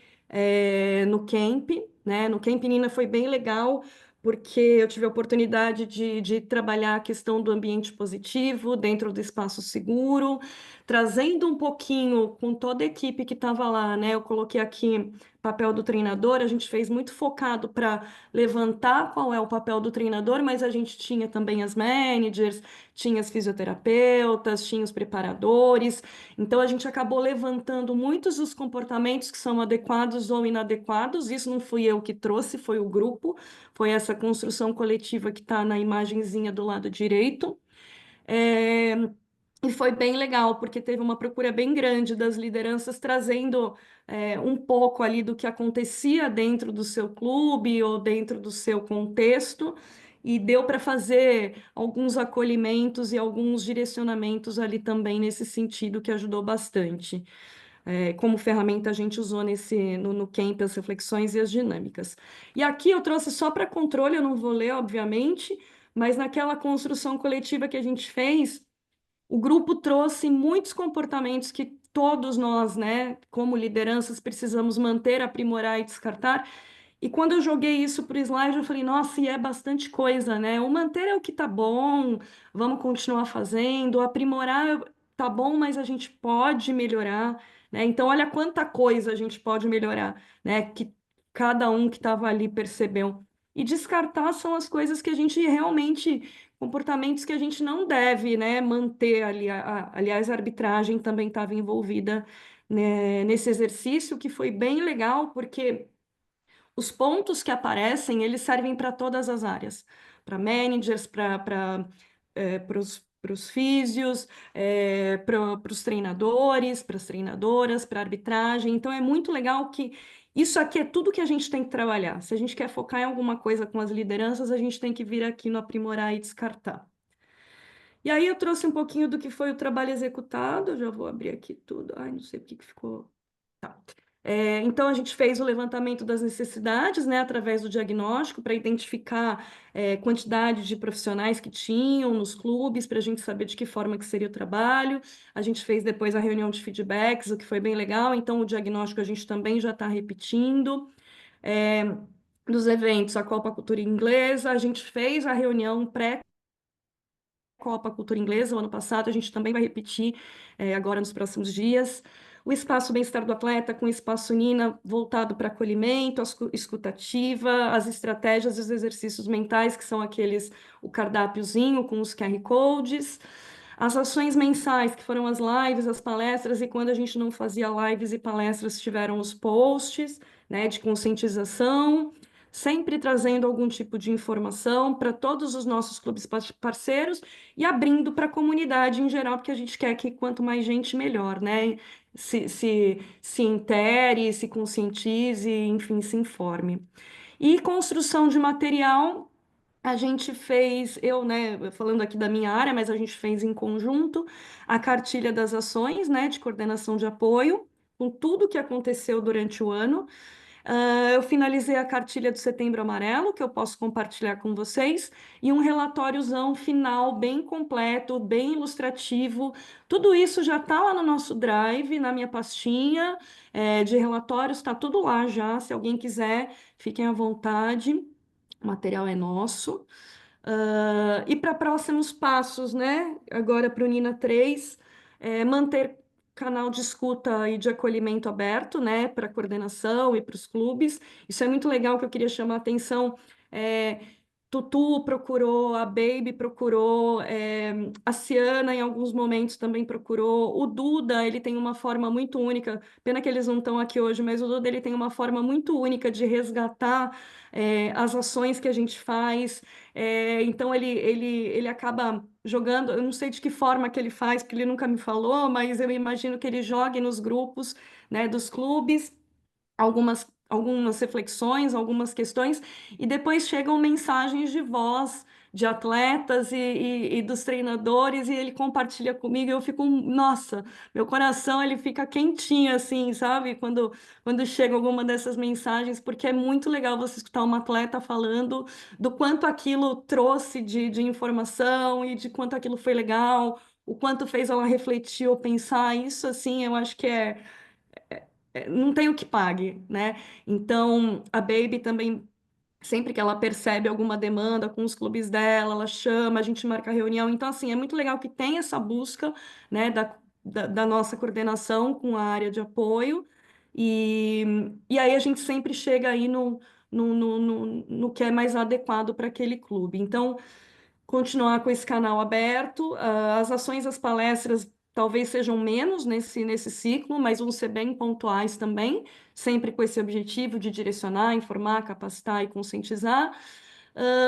no camp, né? No Camp Nina foi bem legal, porque eu tive a oportunidade de trabalhar a questão do ambiente positivo dentro do espaço seguro, trazendo um pouquinho com toda a equipe que estava lá, né? Eu coloquei aqui papel do treinador, a gente fez muito focado para levantar qual é o papel do treinador, mas a gente tinha também as managers, tinha as fisioterapeutas, tinha os preparadores. Então, a gente acabou levantando muitos dos comportamentos que são adequados ou inadequados. Isso não fui eu que trouxe, foi o grupo, foi essa construção coletiva que está na imagenzinha do lado direito. E foi bem legal, porque teve uma procura bem grande das lideranças trazendo um pouco ali do que acontecia dentro do seu clube ou dentro do seu contexto, e deu para fazer alguns acolhimentos e alguns direcionamentos ali também nesse sentido, que ajudou bastante. Como ferramenta a gente usou no camp as reflexões e as dinâmicas. E aqui eu trouxe só para controle, eu não vou ler, obviamente, mas naquela construção coletiva que a gente fez, o grupo trouxe muitos comportamentos que todos nós, né, como lideranças, precisamos manter, aprimorar e descartar. E quando eu joguei isso para o slide, eu falei, nossa, e é bastante coisa, né? O manter é o que tá bom, vamos continuar fazendo, aprimorar tá bom, mas a gente pode melhorar, né? Então, olha quanta coisa a gente pode melhorar, né? Que cada um que estava ali percebeu. E descartar são as coisas que a gente realmente, comportamentos que a gente não deve, né, manter ali. Aliás, a arbitragem também estava envolvida, né, nesse exercício, que foi bem legal, porque os pontos que aparecem, eles servem para todas as áreas, para managers, para os físios, para os treinadores, para as treinadoras, para a arbitragem. Então é muito legal que isso aqui é tudo que a gente tem que trabalhar. Se a gente quer focar em alguma coisa com as lideranças, a gente tem que vir aqui no aprimorar e descartar. E aí eu trouxe um pouquinho do que foi o trabalho executado, eu já vou abrir aqui tudo. Ai, não sei por que ficou. Tá. Então, a gente fez o levantamento das necessidades, né, através do diagnóstico, para identificar quantidade de profissionais que tinham nos clubes, para a gente saber de que forma que seria o trabalho. A gente fez depois a reunião de feedbacks, o que foi bem legal. Então, o diagnóstico a gente também já está repetindo. Dos eventos, a Copa Cultura Inglesa, a gente fez a reunião Copa Cultura Inglesa, o ano passado, a gente também vai repetir agora nos próximos dias. O espaço bem-estar do atleta com o espaço Nina voltado para acolhimento, a escutativa, as estratégias e os exercícios mentais, que são aqueles, o cardápiozinho com os QR Codes. As ações mensais, que foram as lives, as palestras, e quando a gente não fazia lives e palestras, tiveram os posts, né, de conscientização, sempre trazendo algum tipo de informação para todos os nossos clubes parceiros e abrindo para a comunidade em geral, porque a gente quer que quanto mais gente, melhor, né? Se intere, se conscientize, enfim, se informe. E construção de material, a gente fez, eu, né, falando aqui da minha área, mas a gente fez em conjunto a cartilha das ações, né, de coordenação de apoio, com tudo que aconteceu durante o ano. Eu finalizei a cartilha do Setembro Amarelo, que eu posso compartilhar com vocês, e um relatóriozão final bem completo, bem ilustrativo. Tudo isso já está lá no nosso Drive, na minha pastinha, de relatórios, está tudo lá já. Se alguém quiser, fiquem à vontade, o material é nosso. E para próximos passos, né? Agora para o Nina 3, manter canal de escuta e de acolhimento aberto, né, para a coordenação e para os clubes. Isso é muito legal, que eu queria chamar a atenção. Tutu procurou, a Baby procurou, a Ciana em alguns momentos também procurou. O Duda, ele tem uma forma muito única, pena que eles não estão aqui hoje, mas o Duda ele tem uma forma muito única de resgatar as ações que a gente faz. Então ele acaba jogando, eu não sei de que forma que ele faz, porque ele nunca me falou, mas eu imagino que ele jogue nos grupos, né, dos clubes algumas reflexões, algumas questões, e depois chegam mensagens de voz de atletas e dos treinadores, e ele compartilha comigo, e eu fico, nossa, meu coração ele fica quentinho assim, sabe? Quando chega alguma dessas mensagens, porque é muito legal você escutar uma atleta falando do quanto aquilo trouxe de informação e de quanto aquilo foi legal, o quanto fez ela refletir ou pensar. Isso assim, eu acho que não tem o que pague, né? Então, a Baby também, sempre que ela percebe alguma demanda com os clubes dela, ela chama, a gente marca reunião. Então, assim, é muito legal que tem essa busca, né, da nossa coordenação com a área de apoio. E, e aí a gente sempre chega aí no que é mais adequado para aquele clube. Então, continuar com esse canal aberto. As ações, as palestras talvez sejam menos nesse ciclo, mas vão ser bem pontuais também, sempre com esse objetivo de direcionar, informar, capacitar e conscientizar.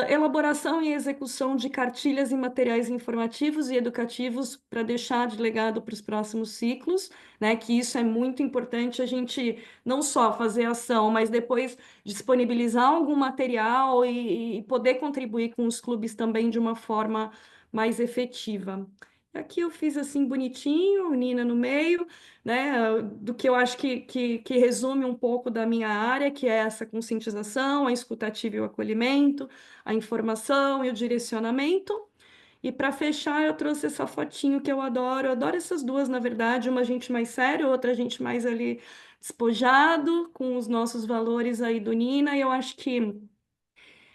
Elaboração e execução de cartilhas e materiais informativos e educativos para deixar de legado para os próximos ciclos, né? Que isso é muito importante, a gente não só fazer ação, mas depois disponibilizar algum material e poder contribuir com os clubes também de uma forma mais efetiva. Aqui eu fiz assim bonitinho, Nina no meio, né? Do que eu acho que resume um pouco da minha área, que é essa conscientização, a escutativa e o acolhimento, a informação e o direcionamento. E para fechar, eu trouxe essa fotinho que eu adoro essas duas, na verdade, uma gente mais sério, outra gente mais ali despojado, com os nossos valores aí do Nina, e eu acho que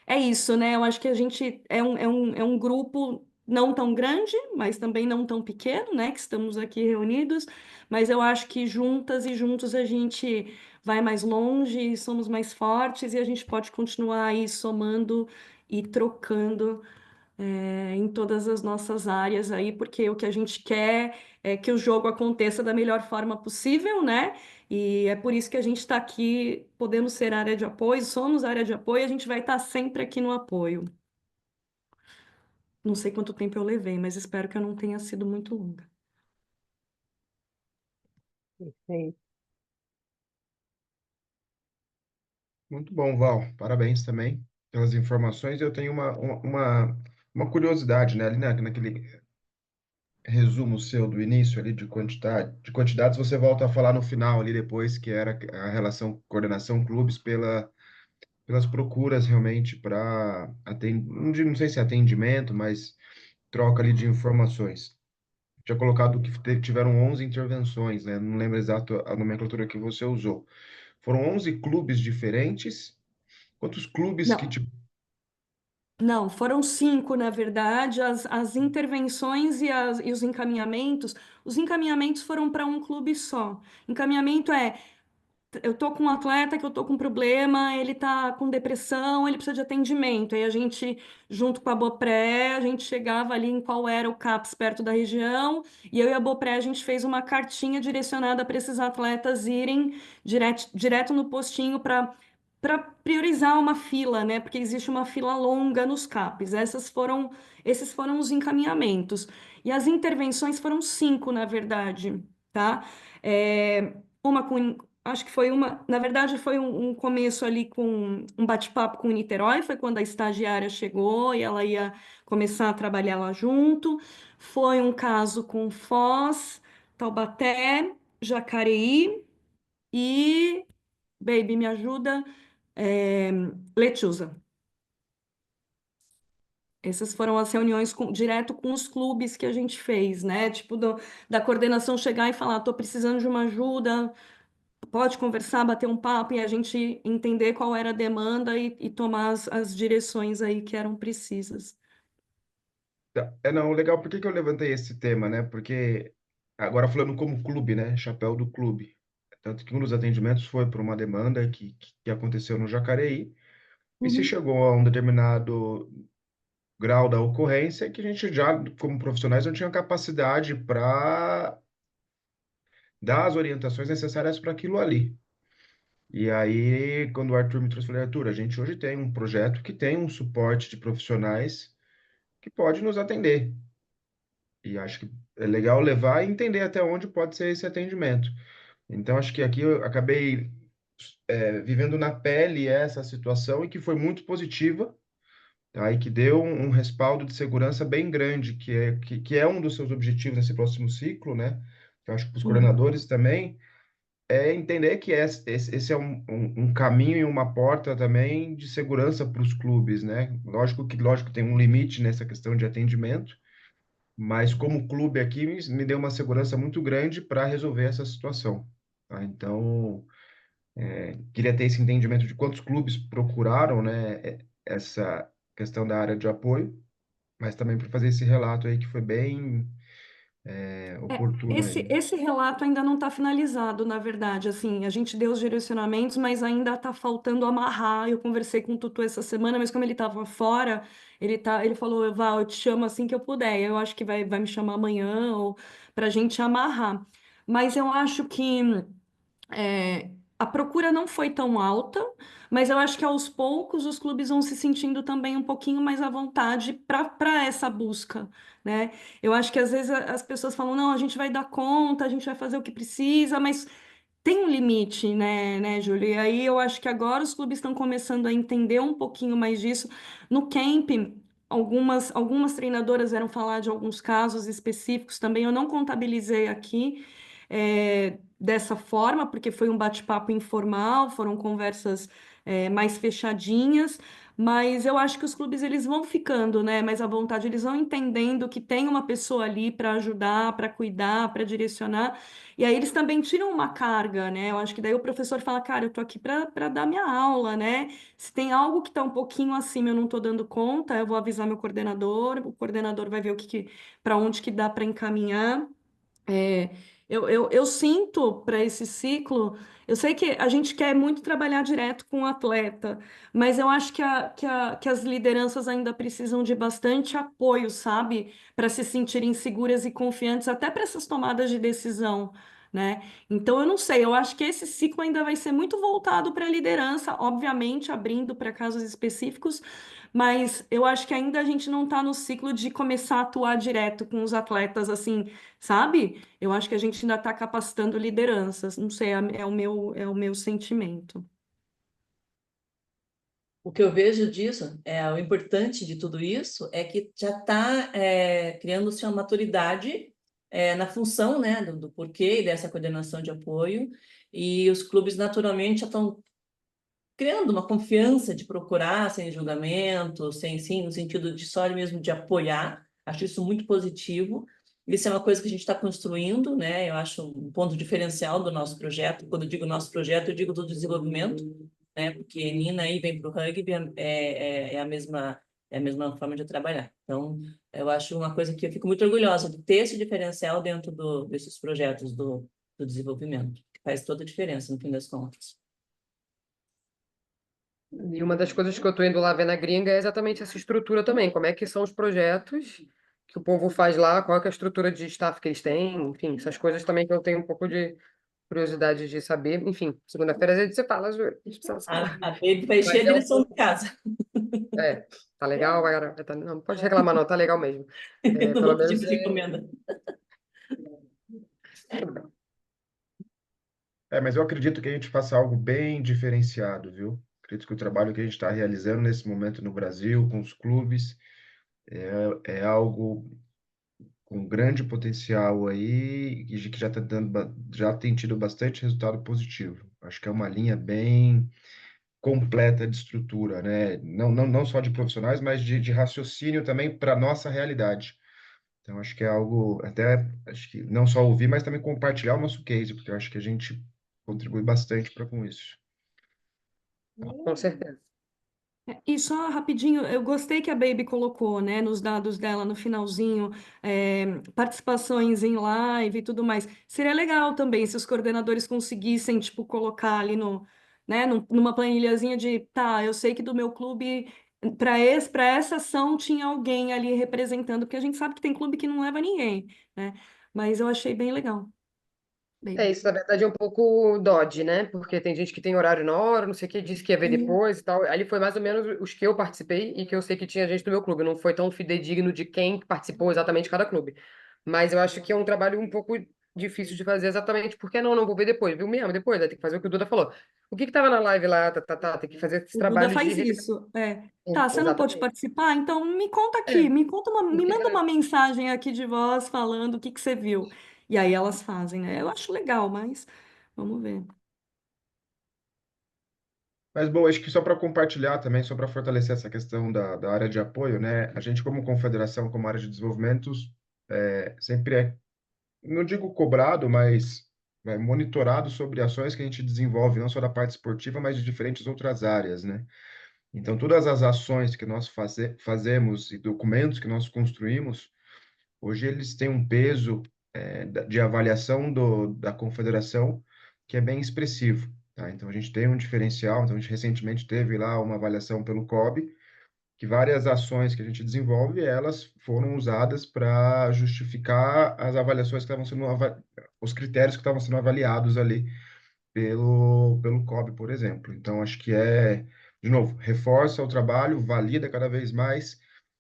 é isso, né? Eu acho que a gente é um grupo não tão grande, mas também não tão pequeno, né? Que estamos aqui reunidos, mas eu acho que juntas e juntos a gente vai mais longe, somos mais fortes e a gente pode continuar aí somando e trocando em todas as nossas áreas aí, porque o que a gente quer é que o jogo aconteça da melhor forma possível, né? E é por isso que a gente está aqui, podendo ser área de apoio, somos área de apoio, a gente vai estar sempre aqui no apoio. Não sei quanto tempo eu levei, mas espero que eu não tenha sido muito longa. Perfeito. Muito bom, Val. Parabéns também pelas informações. Eu tenho uma curiosidade, né? Ali naquele resumo seu do início ali de quantidades, você volta a falar no final ali depois, que era a relação coordenação clubes pelas procuras realmente para não sei se é atendimento, mas troca ali de informações. Tinha colocado que tiveram 11 intervenções, né? Não lembro exato a nomenclatura que você usou. Foram 11 clubes diferentes. Quantos clubes que Não, não, foram 5, na verdade, as intervenções e os encaminhamentos foram para um clube só. Encaminhamento é eu tô com um atleta que eu tô com problema, ele tá com depressão, ele precisa de atendimento. Aí a gente, junto com a Bopré, a gente chegava ali em qual era o CAPS perto da região, e eu e a Bopré a gente fez uma cartinha direcionada para esses atletas irem direto no postinho para priorizar uma fila, né? Porque existe uma fila longa nos CAPs. Esses foram os encaminhamentos. E as intervenções foram 5, na verdade, tá? Uma com Acho que foi uma, na verdade, foi um começo ali com um bate-papo com o Niterói, foi quando a estagiária chegou e ela ia começar a trabalhar lá junto. Foi um caso com Foz, Taubaté, Jacareí e, baby, me ajuda, é, Lechuza. Essas foram as reuniões direto com os clubes que a gente fez, né? Tipo, da coordenação chegar e falar, tô precisando de uma ajuda, pode conversar, bater um papo e a gente entender qual era a demanda e tomar as direções aí que eram precisas. Não, legal, por que que eu levantei esse tema, né? Porque agora falando como clube, né? Chapéu do clube. Tanto que um dos atendimentos foi por uma demanda que aconteceu no Jacareí, e se Uhum. chegou a um determinado grau da ocorrência que a gente já, como profissionais, não tinha capacidade para dar as orientações necessárias para aquilo ali. E aí, quando o Arthur me trouxe, eu falei, Arthur, a gente hoje tem um projeto que tem um suporte de profissionais que pode nos atender. E acho que é legal levar e entender até onde pode ser esse atendimento. Então, acho que aqui eu acabei vivendo na pele essa situação e que foi muito positiva, tá? E que deu um respaldo de segurança bem grande, que é um dos seus objetivos nesse próximo ciclo, né? Eu acho que para os Uhum. coordenadores também é entender que esse é um caminho e uma porta também de segurança para os clubes, né? Lógico que tem um limite nessa questão de atendimento, mas como clube aqui me deu uma segurança muito grande para resolver essa situação, tá? Então, queria ter esse entendimento de quantos clubes procuraram, né, essa questão da área de apoio, mas também para fazer esse relato aí que foi bem oportuno Esse, aí. esse relato ainda não está finalizado, na verdade. Assim, a gente deu os direcionamentos, mas ainda está faltando amarrar. Eu conversei com o Tutu essa semana, mas como ele estava fora, ele falou, Val, eu te chamo assim que eu puder. Eu acho que vai me chamar amanhã ou para a gente amarrar. Mas eu acho que a procura não foi tão alta, mas eu acho que aos poucos os clubes vão se sentindo também um pouquinho mais à vontade para essa busca, né? Eu acho que às vezes as pessoas falam, não, a gente vai dar conta, a gente vai fazer o que precisa, mas tem um limite, né, Júlia? E aí eu acho que agora os clubes estão começando a entender um pouquinho mais disso. No camping, algumas treinadoras vieram falar de alguns casos específicos também, eu não contabilizei aqui dessa forma, porque foi um bate-papo informal, foram conversas mais fechadinhas, mas eu acho que os clubes eles vão ficando, né, mais à vontade, eles vão entendendo que tem uma pessoa ali para ajudar, para cuidar, para direcionar. E aí eles também tiram uma carga, né? Eu acho que daí o professor fala, cara, eu tô aqui para dar minha aula, né? Se tem algo que está um pouquinho acima, eu não estou dando conta, eu vou avisar meu coordenador, o coordenador vai ver para onde que dá para encaminhar. É, Eu sinto para esse ciclo, eu sei que a gente quer muito trabalhar direto com o atleta, mas eu acho que as lideranças ainda precisam de bastante apoio, sabe? Para se sentirem seguras e confiantes, até para essas tomadas de decisão, né? Então, eu não sei, eu acho que esse ciclo ainda vai ser muito voltado para a liderança, obviamente, abrindo para casos específicos, mas eu acho que ainda a gente não está no ciclo de começar a atuar direto com os atletas, assim, sabe? Eu acho que a gente ainda está capacitando lideranças. Não sei, é o meu sentimento. O que eu vejo disso, o importante de tudo isso é que já está criando-se uma maturidade na função, né, do porquê dessa coordenação de apoio, e os clubes naturalmente já estão criando uma confiança de procurar sem julgamento, sem sim, no sentido de só mesmo de apoiar. Acho isso muito positivo. Isso é uma coisa que a gente está construindo, né? Eu acho um ponto diferencial do nosso projeto. Quando eu digo nosso projeto, eu digo do desenvolvimento, né? Porque Nina aí vem para o rugby, é a mesma forma de trabalhar. Então, eu acho uma coisa que eu fico muito orgulhosa de ter esse diferencial dentro desses projetos do desenvolvimento, que faz toda a diferença no fim das contas. E uma das coisas que eu estou indo lá ver na gringa é exatamente essa estrutura também. Como é que são os projetos que o povo faz lá, qual que é a estrutura de staff que eles têm, enfim, essas coisas também que eu tenho um pouco de curiosidade de saber. Enfim, segunda-feira às vezes você fala, Ju, a gente precisa falar. A Baby vai Mas encher a direção de casa. tá legal, não pode reclamar não, tá legal mesmo. Eu não Pelo vou pedir menos muita encomenda. Mas eu acredito que a gente faça algo bem diferenciado, viu? Acredito que o trabalho que a gente está realizando nesse momento no Brasil, com os clubes, é algo com grande potencial aí e que já tá dando, já tem tido bastante resultado positivo. Acho que é uma linha bem completa de estrutura, né? Não só de profissionais, mas de raciocínio também para nossa realidade. Então, acho que é algo, até, acho que não só ouvir, mas também compartilhar o nosso case, porque eu acho que a gente contribui bastante para com isso. com certeza. E só rapidinho, eu gostei que a Baby colocou, né, nos dados dela no finalzinho, participações em live e tudo mais. Seria legal também se os coordenadores conseguissem, tipo, colocar ali né, numa planilhazinha de, tá, eu sei que do meu clube, para essa ação tinha alguém ali representando, porque a gente sabe que tem clube que não leva ninguém, né? Mas eu achei bem legal. Baby. Isso, na verdade, é um pouco Dodge, né? Porque tem gente que tem horário na hora, não sei o que, disse que ia ver depois e tal. Ali foi mais ou menos os que eu participei e que eu sei que tinha gente do meu clube. Não foi tão fidedigno de quem participou exatamente de cada clube. Mas eu acho que é um trabalho um pouco difícil de fazer exatamente porque não vou ver depois, viu mesmo? Depois, vai ter que fazer o que o Duda falou. O que que tava na live lá, tem que fazer esse O Duda trabalho de... faz isso. Tá, você não pode Exatamente. participar? Então me conta aqui, É, me porque manda uma mensagem aqui de voz falando o que que você viu. E aí elas fazem, né? Eu acho legal, mas vamos ver. Mas, bom, acho que só para compartilhar também, só para fortalecer essa questão da área de apoio, né? A gente, como confederação, como área de desenvolvimento, sempre não digo cobrado, mas monitorado sobre ações que a gente desenvolve, não só da parte esportiva, mas de diferentes outras áreas, né? Então, todas as ações que nós fazemos e documentos que nós construímos, hoje eles têm um peso de avaliação da confederação que é bem expressivo, tá? Então, a gente tem um diferencial. Então, a gente recentemente teve lá uma avaliação pelo COB, que várias ações que a gente desenvolve, elas foram usadas para justificar as avaliações que estavam sendo, os critérios que estavam sendo avaliados ali pelo COB, por exemplo. Então, acho que de novo, reforça o trabalho, valida cada vez mais,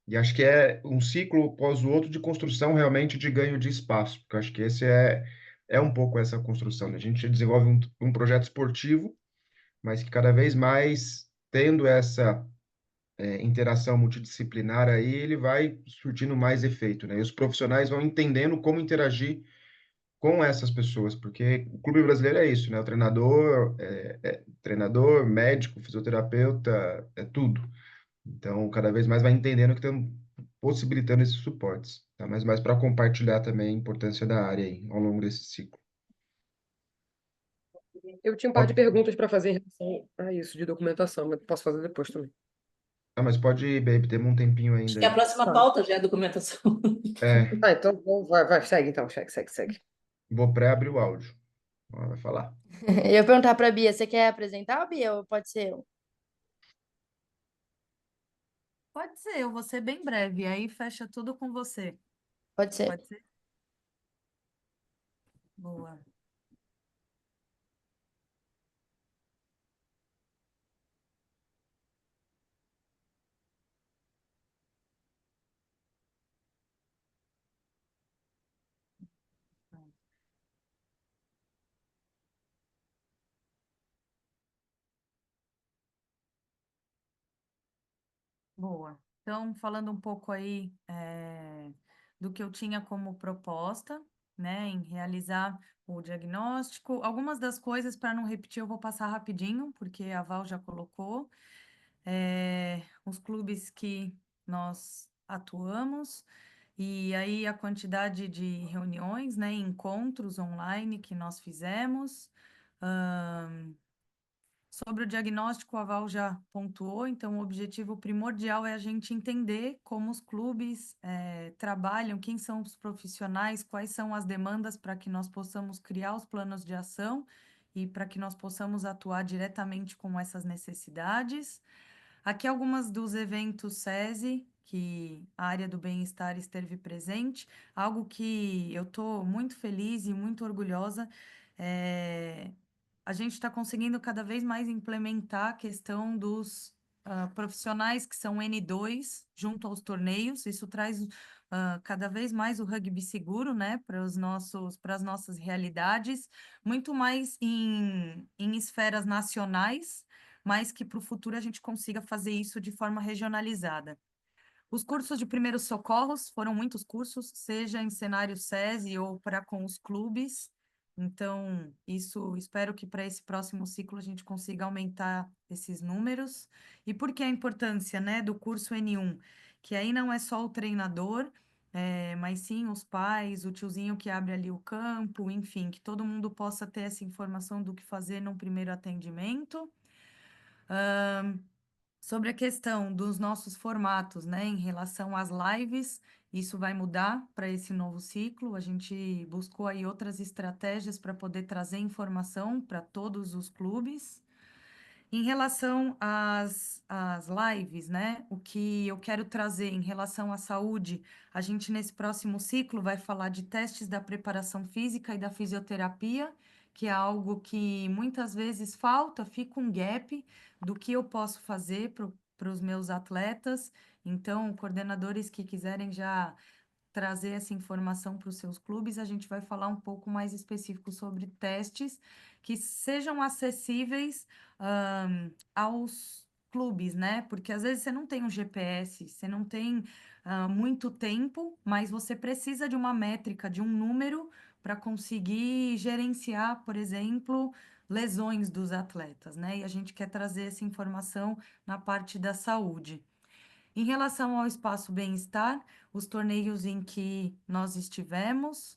e acho que é um ciclo após o outro de construção realmente de ganho de espaço, porque eu acho que esse é um pouco essa construção, né? A gente desenvolve um projeto esportivo, mas que cada vez mais, tendo essa interação multidisciplinar aí, ele vai surtindo mais efeito, né? E os profissionais vão entendendo como interagir com essas pessoas, porque o clube brasileiro é isso, né? O treinador, treinador, médico, fisioterapeuta, é tudo. Então, cada vez mais vai entendendo que estão possibilitando esses suportes, tá? Mas mais para compartilhar também a importância da área aí, ao longo desse ciclo. Eu tinha um par de perguntas para fazer em relação a isso de documentação, mas posso fazer depois também. Mas pode ir, baby, temos um tempinho Acho ainda que a aí. próxima Tá. pauta já é a documentação. Então vai, segue então, segue. Vou pré-abrir o áudio. Ela vai falar. Eu ia perguntar pra Bia, você quer apresentar, Bia, ou pode ser eu? Pode ser, eu vou ser bem breve, aí fecha tudo com você. Pode ser. Pode ser? Boa. Boa. Então, falando um pouco aí do que eu tinha como proposta, né, em realizar o diagnóstico. Algumas das coisas, para não repetir, eu vou passar rapidinho, porque a Val já colocou. Os clubes que nós atuamos, e aí a quantidade de reuniões, né, encontros online que nós fizemos. Sobre o diagnóstico, a Val já pontuou, então o objetivo primordial é a gente entender como os clubes trabalham, quem são os profissionais, quais são as demandas para que nós possamos criar os planos de ação e para que nós possamos atuar diretamente com essas necessidades. Aqui algumas dos eventos SESI, que a área do bem-estar esteve presente, algo que eu estou muito feliz e muito orgulhosa. é, a gente está conseguindo cada vez mais implementar a questão dos profissionais que são N2 junto aos torneios. Isso traz cada vez mais o rugby seguro, né, para as nossas realidades, muito mais em esferas nacionais, mas que para o futuro a gente consiga fazer isso de forma regionalizada. Os cursos de primeiros socorros foram muitos cursos, seja em cenário SESI ou para com os clubes. Então, isso espero que para esse próximo ciclo a gente consiga aumentar esses números. E por que a importância, né, do curso N1? Que aí não é só o treinador, mas sim os pais, o tiozinho que abre ali o campo, enfim, que todo mundo possa ter essa informação do que fazer num primeiro atendimento. Sobre a questão dos nossos formatos, né, em relação às lives, isso vai mudar para esse novo ciclo. A gente buscou aí outras estratégias para poder trazer informação para todos os clubes. Em relação às lives, né? O que eu quero trazer em relação à saúde, a gente nesse próximo ciclo vai falar de testes da preparação física e da fisioterapia, que é algo que muitas vezes falta, fica um gap do que eu posso fazer para os meus atletas. Então, coordenadores que quiserem já trazer essa informação para os seus clubes, a gente vai falar um pouco mais específico sobre testes que sejam acessíveis aos clubes, né? Porque às vezes você não tem um GPS, você não tem muito tempo, mas você precisa de uma métrica, de um número para conseguir gerenciar, por exemplo, lesões dos atletas, né? E a gente quer trazer essa informação na parte da saúde. Em relação ao espaço bem-estar, os torneios em que nós estivemos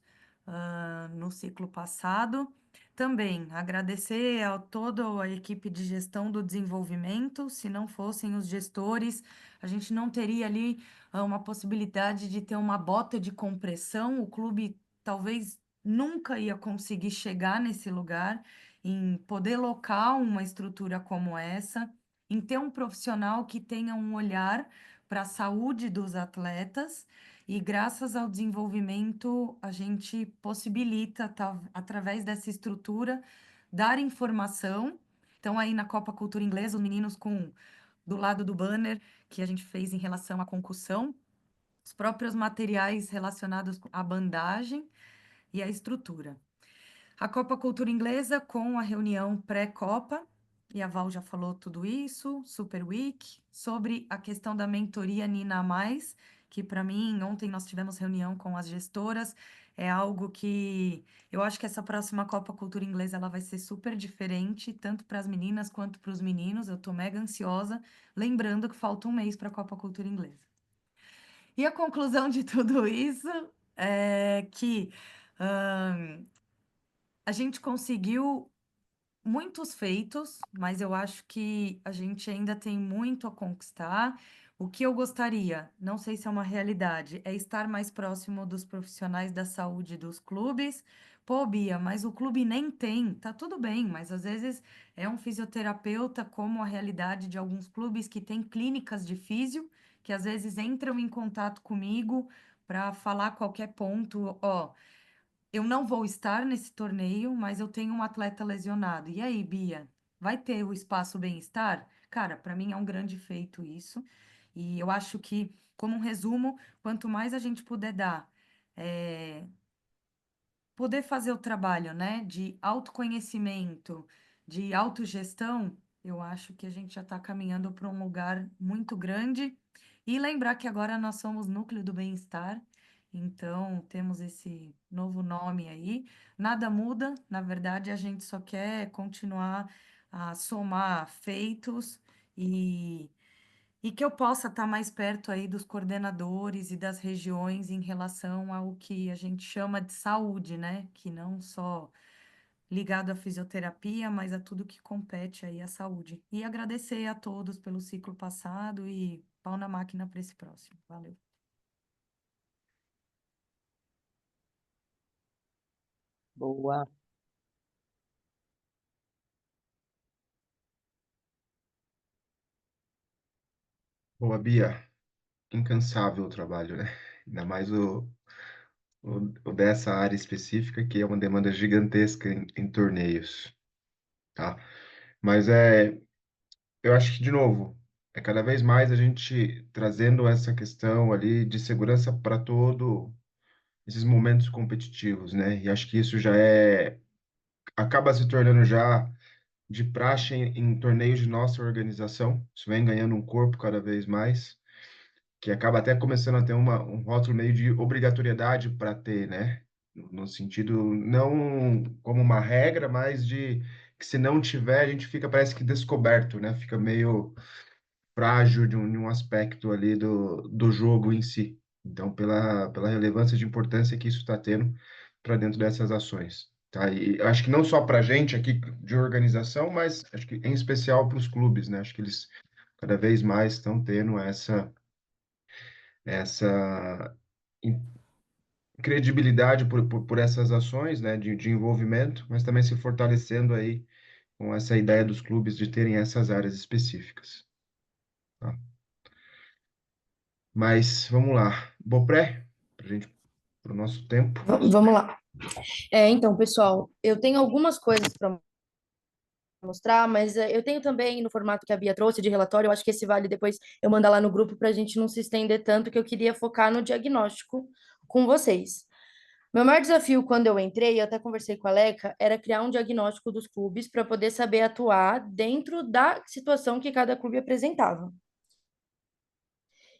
no ciclo passado, também agradecer a toda a equipe de gestão do desenvolvimento. Se não fossem os gestores, a gente não teria ali uma possibilidade de ter uma bota de compressão. O clube talvez nunca ia conseguir chegar nesse lugar, em poder locar uma estrutura como essa, em ter um profissional que tenha um olhar para a saúde dos atletas, e graças ao desenvolvimento a gente possibilita, através dessa estrutura, dar informação. Então, aí na Copa Cultura Inglesa, os meninos com do lado do banner que a gente fez em relação à concussão, os próprios materiais relacionados à bandagem e à estrutura. A Copa Cultura Inglesa com a reunião pré-Copa, e a Val já falou tudo isso, Super Week, sobre a questão da mentoria Nina a Mais, que para mim, ontem nós tivemos reunião com as gestoras, é algo que eu acho que essa próxima Copa Cultura Inglesa ela vai ser super diferente, tanto para as meninas quanto para os meninos. Eu estou mega ansiosa, lembrando que falta um mês para a Copa Cultura Inglesa. E a conclusão de tudo isso é que a gente conseguiu muitos feitos, mas eu acho que a gente ainda tem muito a conquistar. O que eu gostaria, não sei se é uma realidade, é estar mais próximo dos profissionais da saúde dos clubes. Pô, Bia, mas o clube nem tem, tá tudo bem, mas às vezes é um fisioterapeuta, como a realidade de alguns clubes que têm clínicas de físio, que às vezes entram em contato comigo para falar qualquer ponto, ó, eu não vou estar nesse torneio, mas eu tenho um atleta lesionado. E aí, Bia, vai ter o espaço bem-estar? Cara, para mim é um grande feito isso. E eu acho que, como um resumo, quanto mais a gente puder dar, eh, poder fazer o trabalho, né, de autoconhecimento, de autogestão, eu acho que a gente já está caminhando para um lugar muito grande. E lembrar que agora nós somos Núcleo do Bem-Estar, então temos esse novo nome aí. Nada muda, na verdade, a gente só quer continuar a somar feitos e e que eu possa estar mais perto aí dos coordenadores e das regiões em relação ao que a gente chama de saúde, né? Que não só ligado à fisioterapia, mas a tudo que compete aí à saúde. E agradecer a todos pelo ciclo passado e pau na máquina para esse próximo. Valeu. Boa. Boa, Bia. Incansável o trabalho, né? Ainda mais o dessa área específica, que é uma demanda gigantesca em torneios, tá? Mas eu acho que, de novo, é cada vez mais a gente trazendo essa questão ali de segurança para todo esses momentos competitivos, né? E acho que isso acaba se tornando já de praxe em torneios de nossa organização. Isso vem ganhando um corpo cada vez mais, que acaba até começando a ter um rótulo meio de obrigatoriedade para ter, né? No sentido, não como uma regra, mas de que se não tiver, a gente fica, parece que descoberto, né? Fica meio frágil de um aspecto ali do jogo em si. Então, pela relevância de importância que isso está tendo para dentro dessas ações. Tá? E acho que não só para a gente aqui de organização, mas acho que em especial para os clubes, né? Acho que eles cada vez mais estão tendo essa in- credibilidade por essas ações, né, de envolvimento, mas também se fortalecendo aí com essa ideia dos clubes de terem essas áreas específicas. Tá? Mas vamos lá, Bopré, para o nosso tempo. Vamos lá. Então, pessoal, eu tenho algumas coisas para mostrar, mas eu tenho também no formato que a Bia trouxe de relatório. Eu acho que esse vale depois eu mandar lá no grupo para a gente não se estender tanto, que eu queria focar no diagnóstico com vocês. Meu maior desafio quando eu entrei, eu até conversei com a Leca, era criar um diagnóstico dos clubes para poder saber atuar dentro da situação que cada clube apresentava.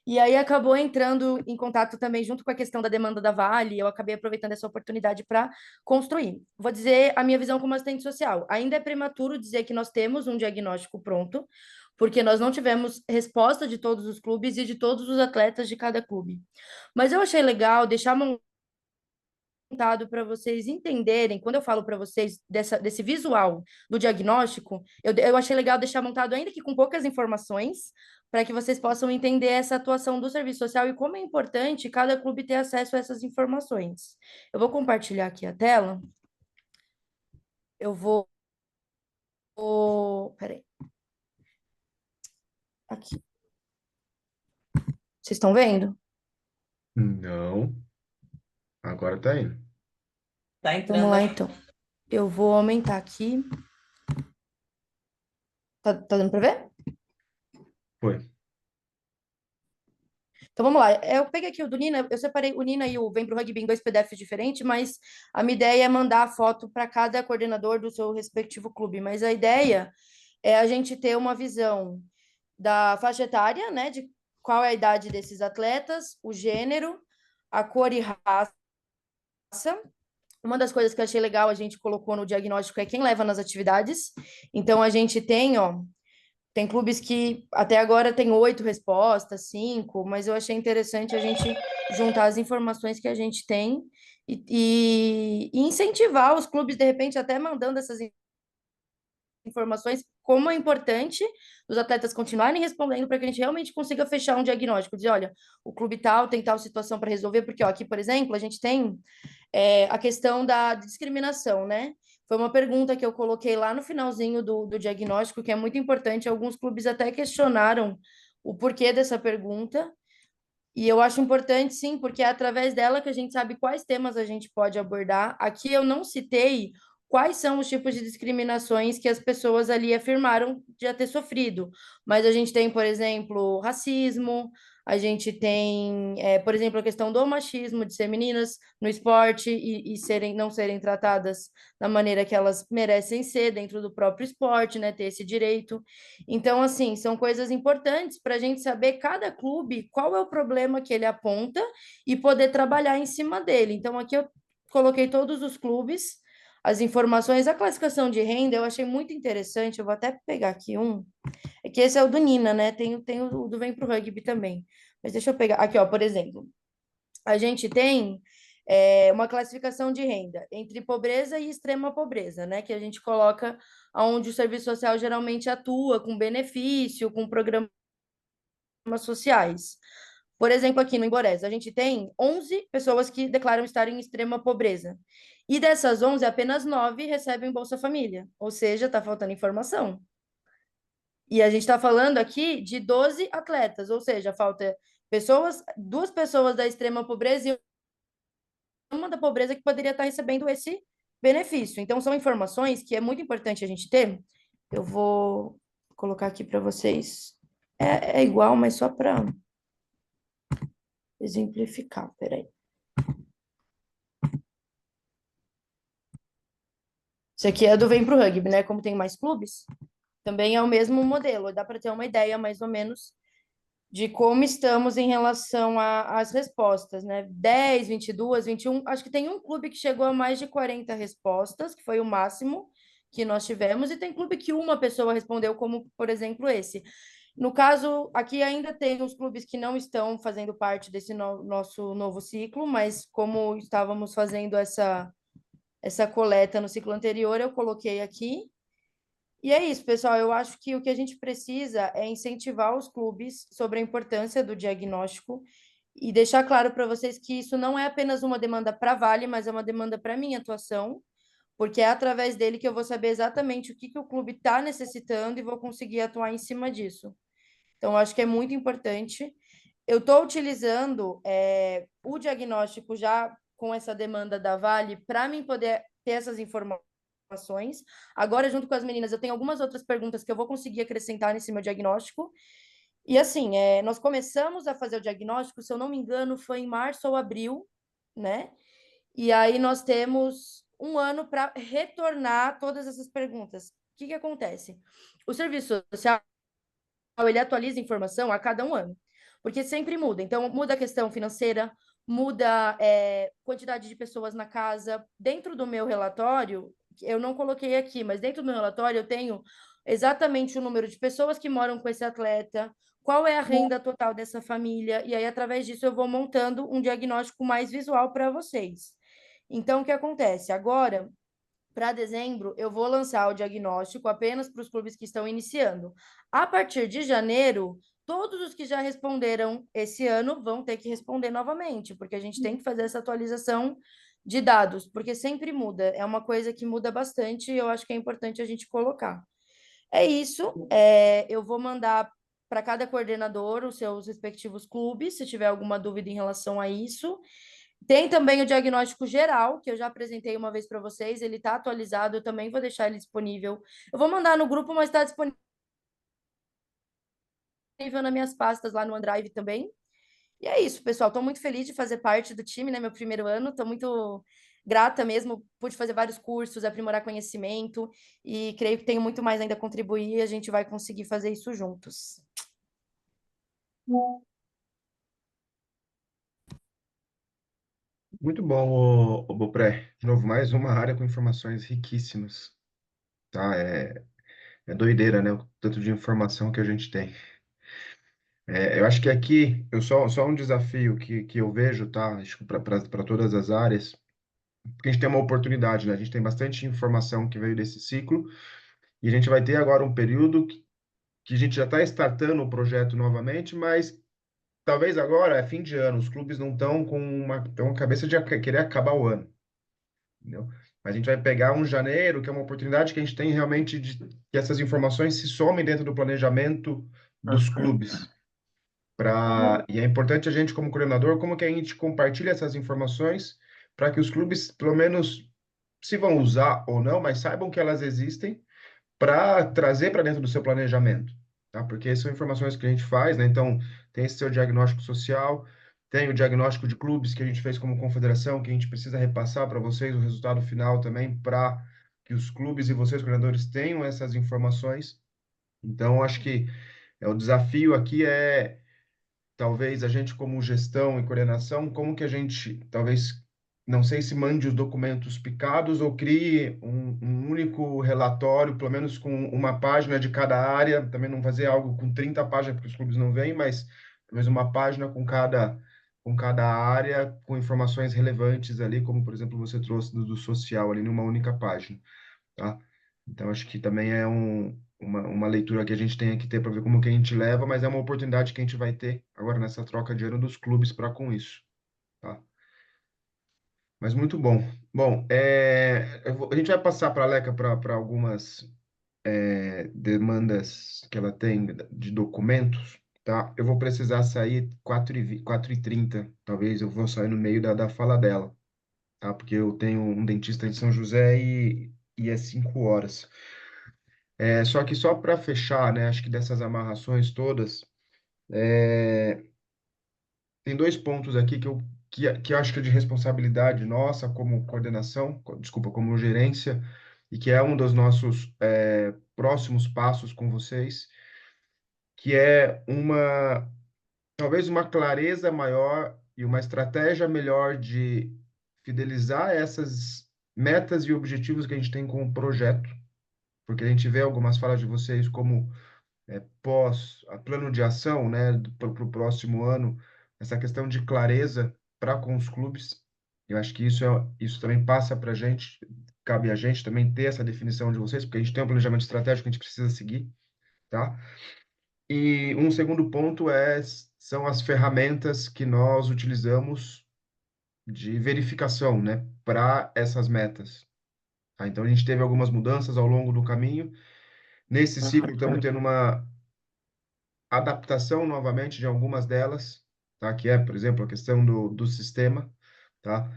E aí acabou entrando em contato também junto com a questão da demanda da Vale, eu acabei aproveitando essa oportunidade para construir. Vou dizer a minha visão como assistente social. Ainda é prematuro dizer que nós temos um diagnóstico pronto, porque nós não tivemos resposta de todos os clubes e de todos os atletas de cada clube. Mas eu achei legal deixar montado para vocês entenderem, quando eu falo para vocês desse visual do diagnóstico, eu achei legal deixar montado, ainda que com poucas informações, para que vocês possam entender essa atuação do serviço social e como é importante cada clube ter acesso a essas informações. Eu vou compartilhar aqui a tela. Eu Peraí. Aqui. Vocês estão vendo? Não, agora tá indo. Tá Vamos entrando lá, aí. então. Eu vou aumentar aqui. Tá dando para ver? Foi. Então vamos lá. Eu peguei aqui o do Nina, eu separei o Nina e o Vem pro Rugby em dois PDFs diferentes, mas a minha ideia é mandar a foto para cada coordenador do seu respectivo clube. Mas a ideia é a gente ter uma visão da faixa etária, né? De qual é a idade desses atletas, o gênero, a cor e raça. Uma das coisas que eu achei legal, a gente colocou no diagnóstico é quem leva nas atividades. Então a gente tem, ó, tem clubes que até agora tem 8 respostas, 5, mas eu achei interessante a gente juntar as informações que a gente tem e incentivar os clubes, de repente, até mandando essas informações como é importante os atletas continuarem respondendo para que a gente realmente consiga fechar um diagnóstico, dizer, olha, o clube tal tem tal situação para resolver, porque ó, aqui, por exemplo, a gente tem a questão da discriminação, né? Foi uma pergunta que eu coloquei lá no finalzinho do diagnóstico, que é muito importante. Alguns clubes até questionaram o porquê dessa pergunta. E eu acho importante, sim, porque é através dela que a gente sabe quais temas a gente pode abordar. Aqui eu não citei quais são os tipos de discriminações que as pessoas ali afirmaram já ter sofrido. Mas a gente tem, por exemplo, racismo, a gente tem, por exemplo, a questão do machismo, de ser meninas no esporte e não serem tratadas da maneira que elas merecem ser dentro do próprio esporte, né? Ter esse direito. Então, assim, são coisas importantes para a gente saber cada clube qual é o problema que ele aponta e poder trabalhar em cima dele. Então, aqui eu coloquei todos os clubes, as informações, a classificação de renda, eu achei muito interessante. Eu vou até pegar aqui um. É que esse é o do Nina, né? Tem o do Vem Pro Rugby também. Mas deixa eu pegar. Aqui, ó, por exemplo, a gente tem uma classificação de renda entre pobreza e extrema pobreza, né? Que a gente coloca onde o serviço social geralmente atua com benefício, com programas sociais. Por exemplo, aqui no Imborés, a gente tem 11 pessoas que declaram estar em extrema pobreza. E dessas 11, apenas 9 recebem Bolsa Família. Ou seja, está faltando informação. E a gente está falando aqui de 12 atletas, ou seja, falta duas pessoas da extrema pobreza e uma da pobreza que poderia estar recebendo esse benefício. Então, são informações que é muito importante a gente ter. Eu vou colocar aqui para vocês. É igual, mas só para exemplificar. Peraí. Isso aqui é do Vem Pro Rugby, né? Como tem mais clubes, também é o mesmo modelo. Dá para ter uma ideia, mais ou menos, de como estamos em relação às respostas, né? 10, 22, 21. Acho que tem um clube que chegou a mais de 40 respostas, que foi o máximo que nós tivemos, e tem clube que uma pessoa respondeu, como, por exemplo, esse. No caso, aqui ainda tem os clubes que não estão fazendo parte desse nosso novo ciclo, mas como estávamos fazendo essa coleta no ciclo anterior, eu coloquei aqui. E é isso, pessoal. Eu acho que o que a gente precisa é incentivar os clubes sobre a importância do diagnóstico e deixar claro para vocês que isso não é apenas uma demanda para a Vale, mas é uma demanda para a minha atuação, porque é através dele que eu vou saber exatamente o que o clube está necessitando e vou conseguir atuar em cima disso. Então, eu acho que é muito importante. Eu estou utilizando o diagnóstico já com essa demanda da Vale para mim poder ter essas informações. Agora, junto com as meninas, eu tenho algumas outras perguntas que eu vou conseguir acrescentar nesse meu diagnóstico. E assim, nós começamos a fazer o diagnóstico, se eu não me engano, foi em março ou abril, né? E aí nós temos um ano para retornar todas essas perguntas. O que acontece? O serviço social, ele atualiza informação a cada um ano, porque sempre muda. Então, muda a questão financeira, muda quantidade de pessoas na casa. Dentro do meu relatório, eu não coloquei aqui, mas dentro do meu relatório eu tenho exatamente o número de pessoas que moram com esse atleta, qual é a renda total dessa família, e aí, através disso, eu vou montando um diagnóstico mais visual para vocês. Então, o que acontece? Agora, para dezembro, eu vou lançar o diagnóstico apenas para os clubes que estão iniciando. A partir de janeiro, todos os que já responderam esse ano vão ter que responder novamente, porque a gente tem que fazer essa atualização de dados, porque sempre muda. É uma coisa que muda bastante e eu acho que é importante a gente colocar. É isso. Eu vou mandar para cada coordenador os seus respectivos clubes, se tiver alguma dúvida em relação a isso. Tem também o diagnóstico geral, que eu já apresentei uma vez para vocês, ele está atualizado, eu também vou deixar ele disponível. Eu vou mandar no grupo, mas está disponível nas minhas pastas lá no OneDrive também. E é isso, pessoal. Estou muito feliz de fazer parte do time, né? Meu primeiro ano. Estou muito grata mesmo. Pude fazer vários cursos, aprimorar conhecimento e creio que tenho muito mais ainda a contribuir e a gente vai conseguir fazer isso juntos. Muito bom, o Bopré. De novo, mais uma área com informações riquíssimas, tá? É doideira, né? O tanto de informação que a gente tem. Eu acho que aqui, só um desafio que eu vejo, tá? Acho para todas as áreas, porque a gente tem uma oportunidade, né? A gente tem bastante informação que veio desse ciclo, E a gente vai ter agora um período que a gente já está startando o projeto novamente, mas talvez agora é fim de ano, os clubes não estão com uma cabeça de querer acabar o ano, entendeu? Mas a gente vai pegar um janeiro, que é uma oportunidade que a gente tem realmente de que essas informações se somem dentro do planejamento dos clubes. E é importante a gente, como coordenador, como que a gente compartilha essas informações para que os clubes, pelo menos, se vão usar ou não, mas saibam que elas existem para trazer para dentro do seu planejamento, tá? Porque são informações que a gente faz, né? Então, tem esse seu diagnóstico social, tem o diagnóstico de clubes que a gente fez como confederação, que a gente precisa repassar para vocês o resultado final também, para que os clubes e vocês, coordenadores, tenham essas informações. Então, acho que o desafio aqui é talvez a gente como gestão e coordenação, como que a gente, talvez, não sei se mande os documentos picados ou crie um único relatório, pelo menos com uma página de cada área, também não fazer algo com 30 páginas, porque os clubes não vêm, mas talvez uma página com cada área, com informações relevantes ali, como, por exemplo, você trouxe do social ali, numa única página, tá? Então, acho que também é uma leitura que a gente tem que ter para ver como que a gente leva, mas é uma oportunidade que a gente vai ter agora nessa troca de ano dos clubes para com isso, tá? Mas muito bom. Bom, a gente vai passar para a Leca para algumas demandas que ela tem de documentos, tá? Eu vou precisar sair 4h30, talvez eu vou sair no meio da fala dela, tá? Porque eu tenho um dentista em São José e é 5 horas. Só que só para fechar, né, acho que dessas amarrações todas, tem dois pontos aqui que eu acho que é de responsabilidade nossa como coordenação, desculpa, como gerência, e que é um dos nossos próximos passos com vocês, que é talvez uma clareza maior e uma estratégia melhor de fidelizar essas metas e objetivos que a gente tem com o projeto, porque a gente vê algumas falas de vocês como plano de ação, né, para o próximo ano, essa questão de clareza para com os clubes. Eu acho que isso também passa para a gente, cabe a gente também ter essa definição de vocês, porque a gente tem um planejamento estratégico que a gente precisa seguir, tá? E um segundo ponto são as ferramentas que nós utilizamos de verificação, né, para essas metas. Tá? Então, a gente teve algumas mudanças ao longo do caminho. Nesse ciclo, estamos tendo uma adaptação novamente de algumas delas, tá? Que é, por exemplo, a questão do sistema, tá?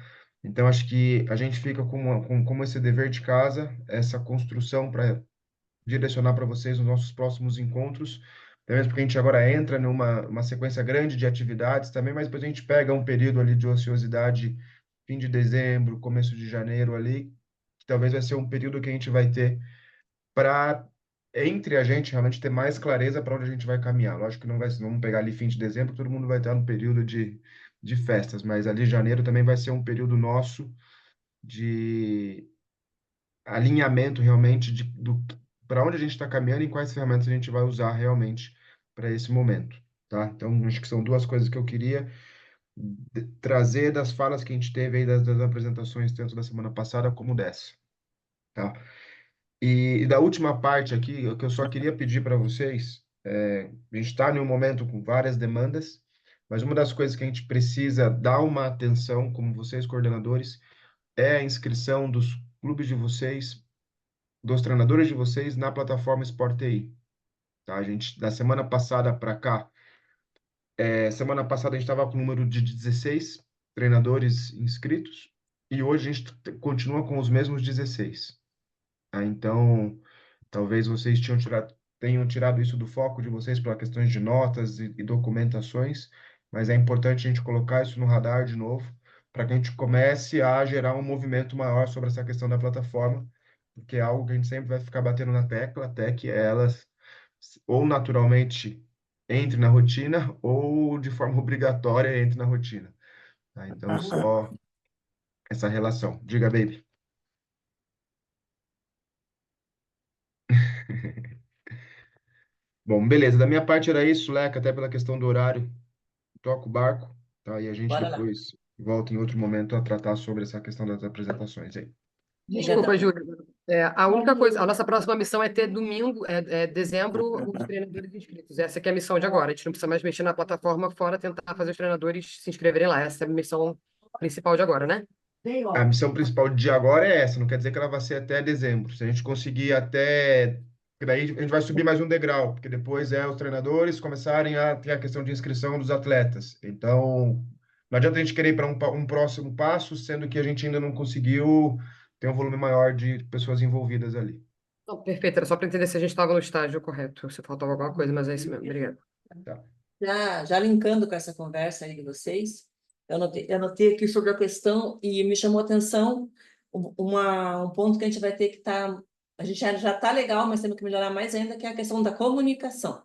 Então, acho que a gente fica com esse dever de casa, essa construção para direcionar para vocês os nossos próximos encontros, até mesmo porque a gente agora entra numa uma sequência grande de atividades também, mas depois a gente pega um período ali de ociosidade, fim de dezembro, começo de janeiro ali, que talvez vai ser um período que a gente vai ter para entre a gente realmente ter mais clareza para onde a gente vai caminhar. Lógico que não vai, vamos pegar ali fim de dezembro, todo mundo vai estar no período de festas, mas ali janeiro também vai ser um período nosso de alinhamento realmente do para onde a gente está caminhando e quais ferramentas a gente vai usar realmente para esse momento, tá? Então, acho que são duas coisas que eu queria trazer das falas que a gente teve aí das apresentações, tanto da semana passada como dessa, tá? E da última parte aqui, o que eu só queria pedir para vocês, a gente está em um momento com várias demandas, mas uma das coisas que a gente precisa dar uma atenção, como vocês, coordenadores, é a inscrição dos clubes de vocês, dos treinadores de vocês na plataforma Sport TI. Tá? A gente, da semana passada para cá, semana passada a gente estava com o número de 16 treinadores inscritos, e hoje a gente continua com os mesmos 16. Tá? Então, talvez vocês tenham tirado isso do foco de vocês pelas questões de notas e documentações, mas é importante a gente colocar isso no radar de novo, para que a gente comece a gerar um movimento maior sobre essa questão da plataforma, porque é algo que a gente sempre vai ficar batendo na tecla, até que elas ou naturalmente entre na rotina, ou de forma obrigatória entre na rotina. Tá? Então, só essa relação. Diga, baby. Bom, beleza. Da minha parte era isso, Leca, até pela questão do horário. Toca o barco, tá? E a gente Bora lá. depois volta em outro momento a tratar sobre essa questão das apresentações aí. Desculpa, Júlia. A única coisa, a nossa próxima missão é ter domingo, dezembro, os treinadores inscritos. Essa que é a missão de agora. A gente não precisa mais mexer na plataforma fora tentar fazer os treinadores se inscreverem lá. Essa é a missão principal de agora, né? A missão principal de agora é essa, não quer dizer que ela vai ser até dezembro. Se a gente conseguir até. Porque daí a gente vai subir mais um degrau, porque depois os treinadores começarem a ter a questão de inscrição dos atletas. Então, não adianta a gente querer ir para um próximo passo, sendo que a gente ainda não conseguiu ter um volume maior de pessoas envolvidas ali. Não, perfeito, era só para entender se a gente estava no estágio correto, se faltava alguma coisa, mas é isso mesmo. Obrigado. Tá. Já linkando com essa conversa aí de vocês, eu anotei aqui sobre a questão e me chamou a atenção um ponto que a gente vai ter que estar. A gente já está legal, mas temos que melhorar mais ainda, que é a questão da comunicação.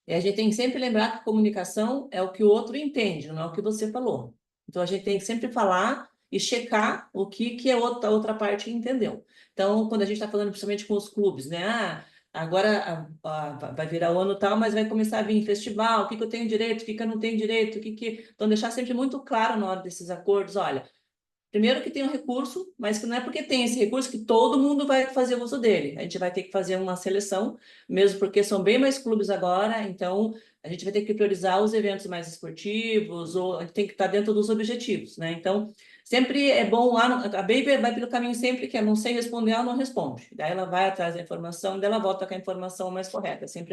E a gente tem que sempre lembrar que comunicação é o que o outro entende, não é o que você falou. Então a gente tem que sempre falar e checar o que a outra parte entendeu. Então, quando a gente está falando principalmente com os clubes, né? Agora vai virar o ano tal, mas vai começar a vir festival, o que eu tenho direito, o que eu não tenho direito, Então, deixar sempre muito claro na hora desses acordos, olha, primeiro que tem um recurso, mas que não é porque tem esse recurso que todo mundo vai fazer uso dele. A gente vai ter que fazer uma seleção, mesmo porque são bem mais clubes agora, então a gente vai ter que priorizar os eventos mais esportivos, ou a gente tem que estar dentro dos objetivos, né? Então, sempre é bom lá, a Baby vai pelo caminho sempre que é não sei responder, ela não responde. Daí ela vai atrás da informação, daí ela volta com a informação mais correta. Sempre é bom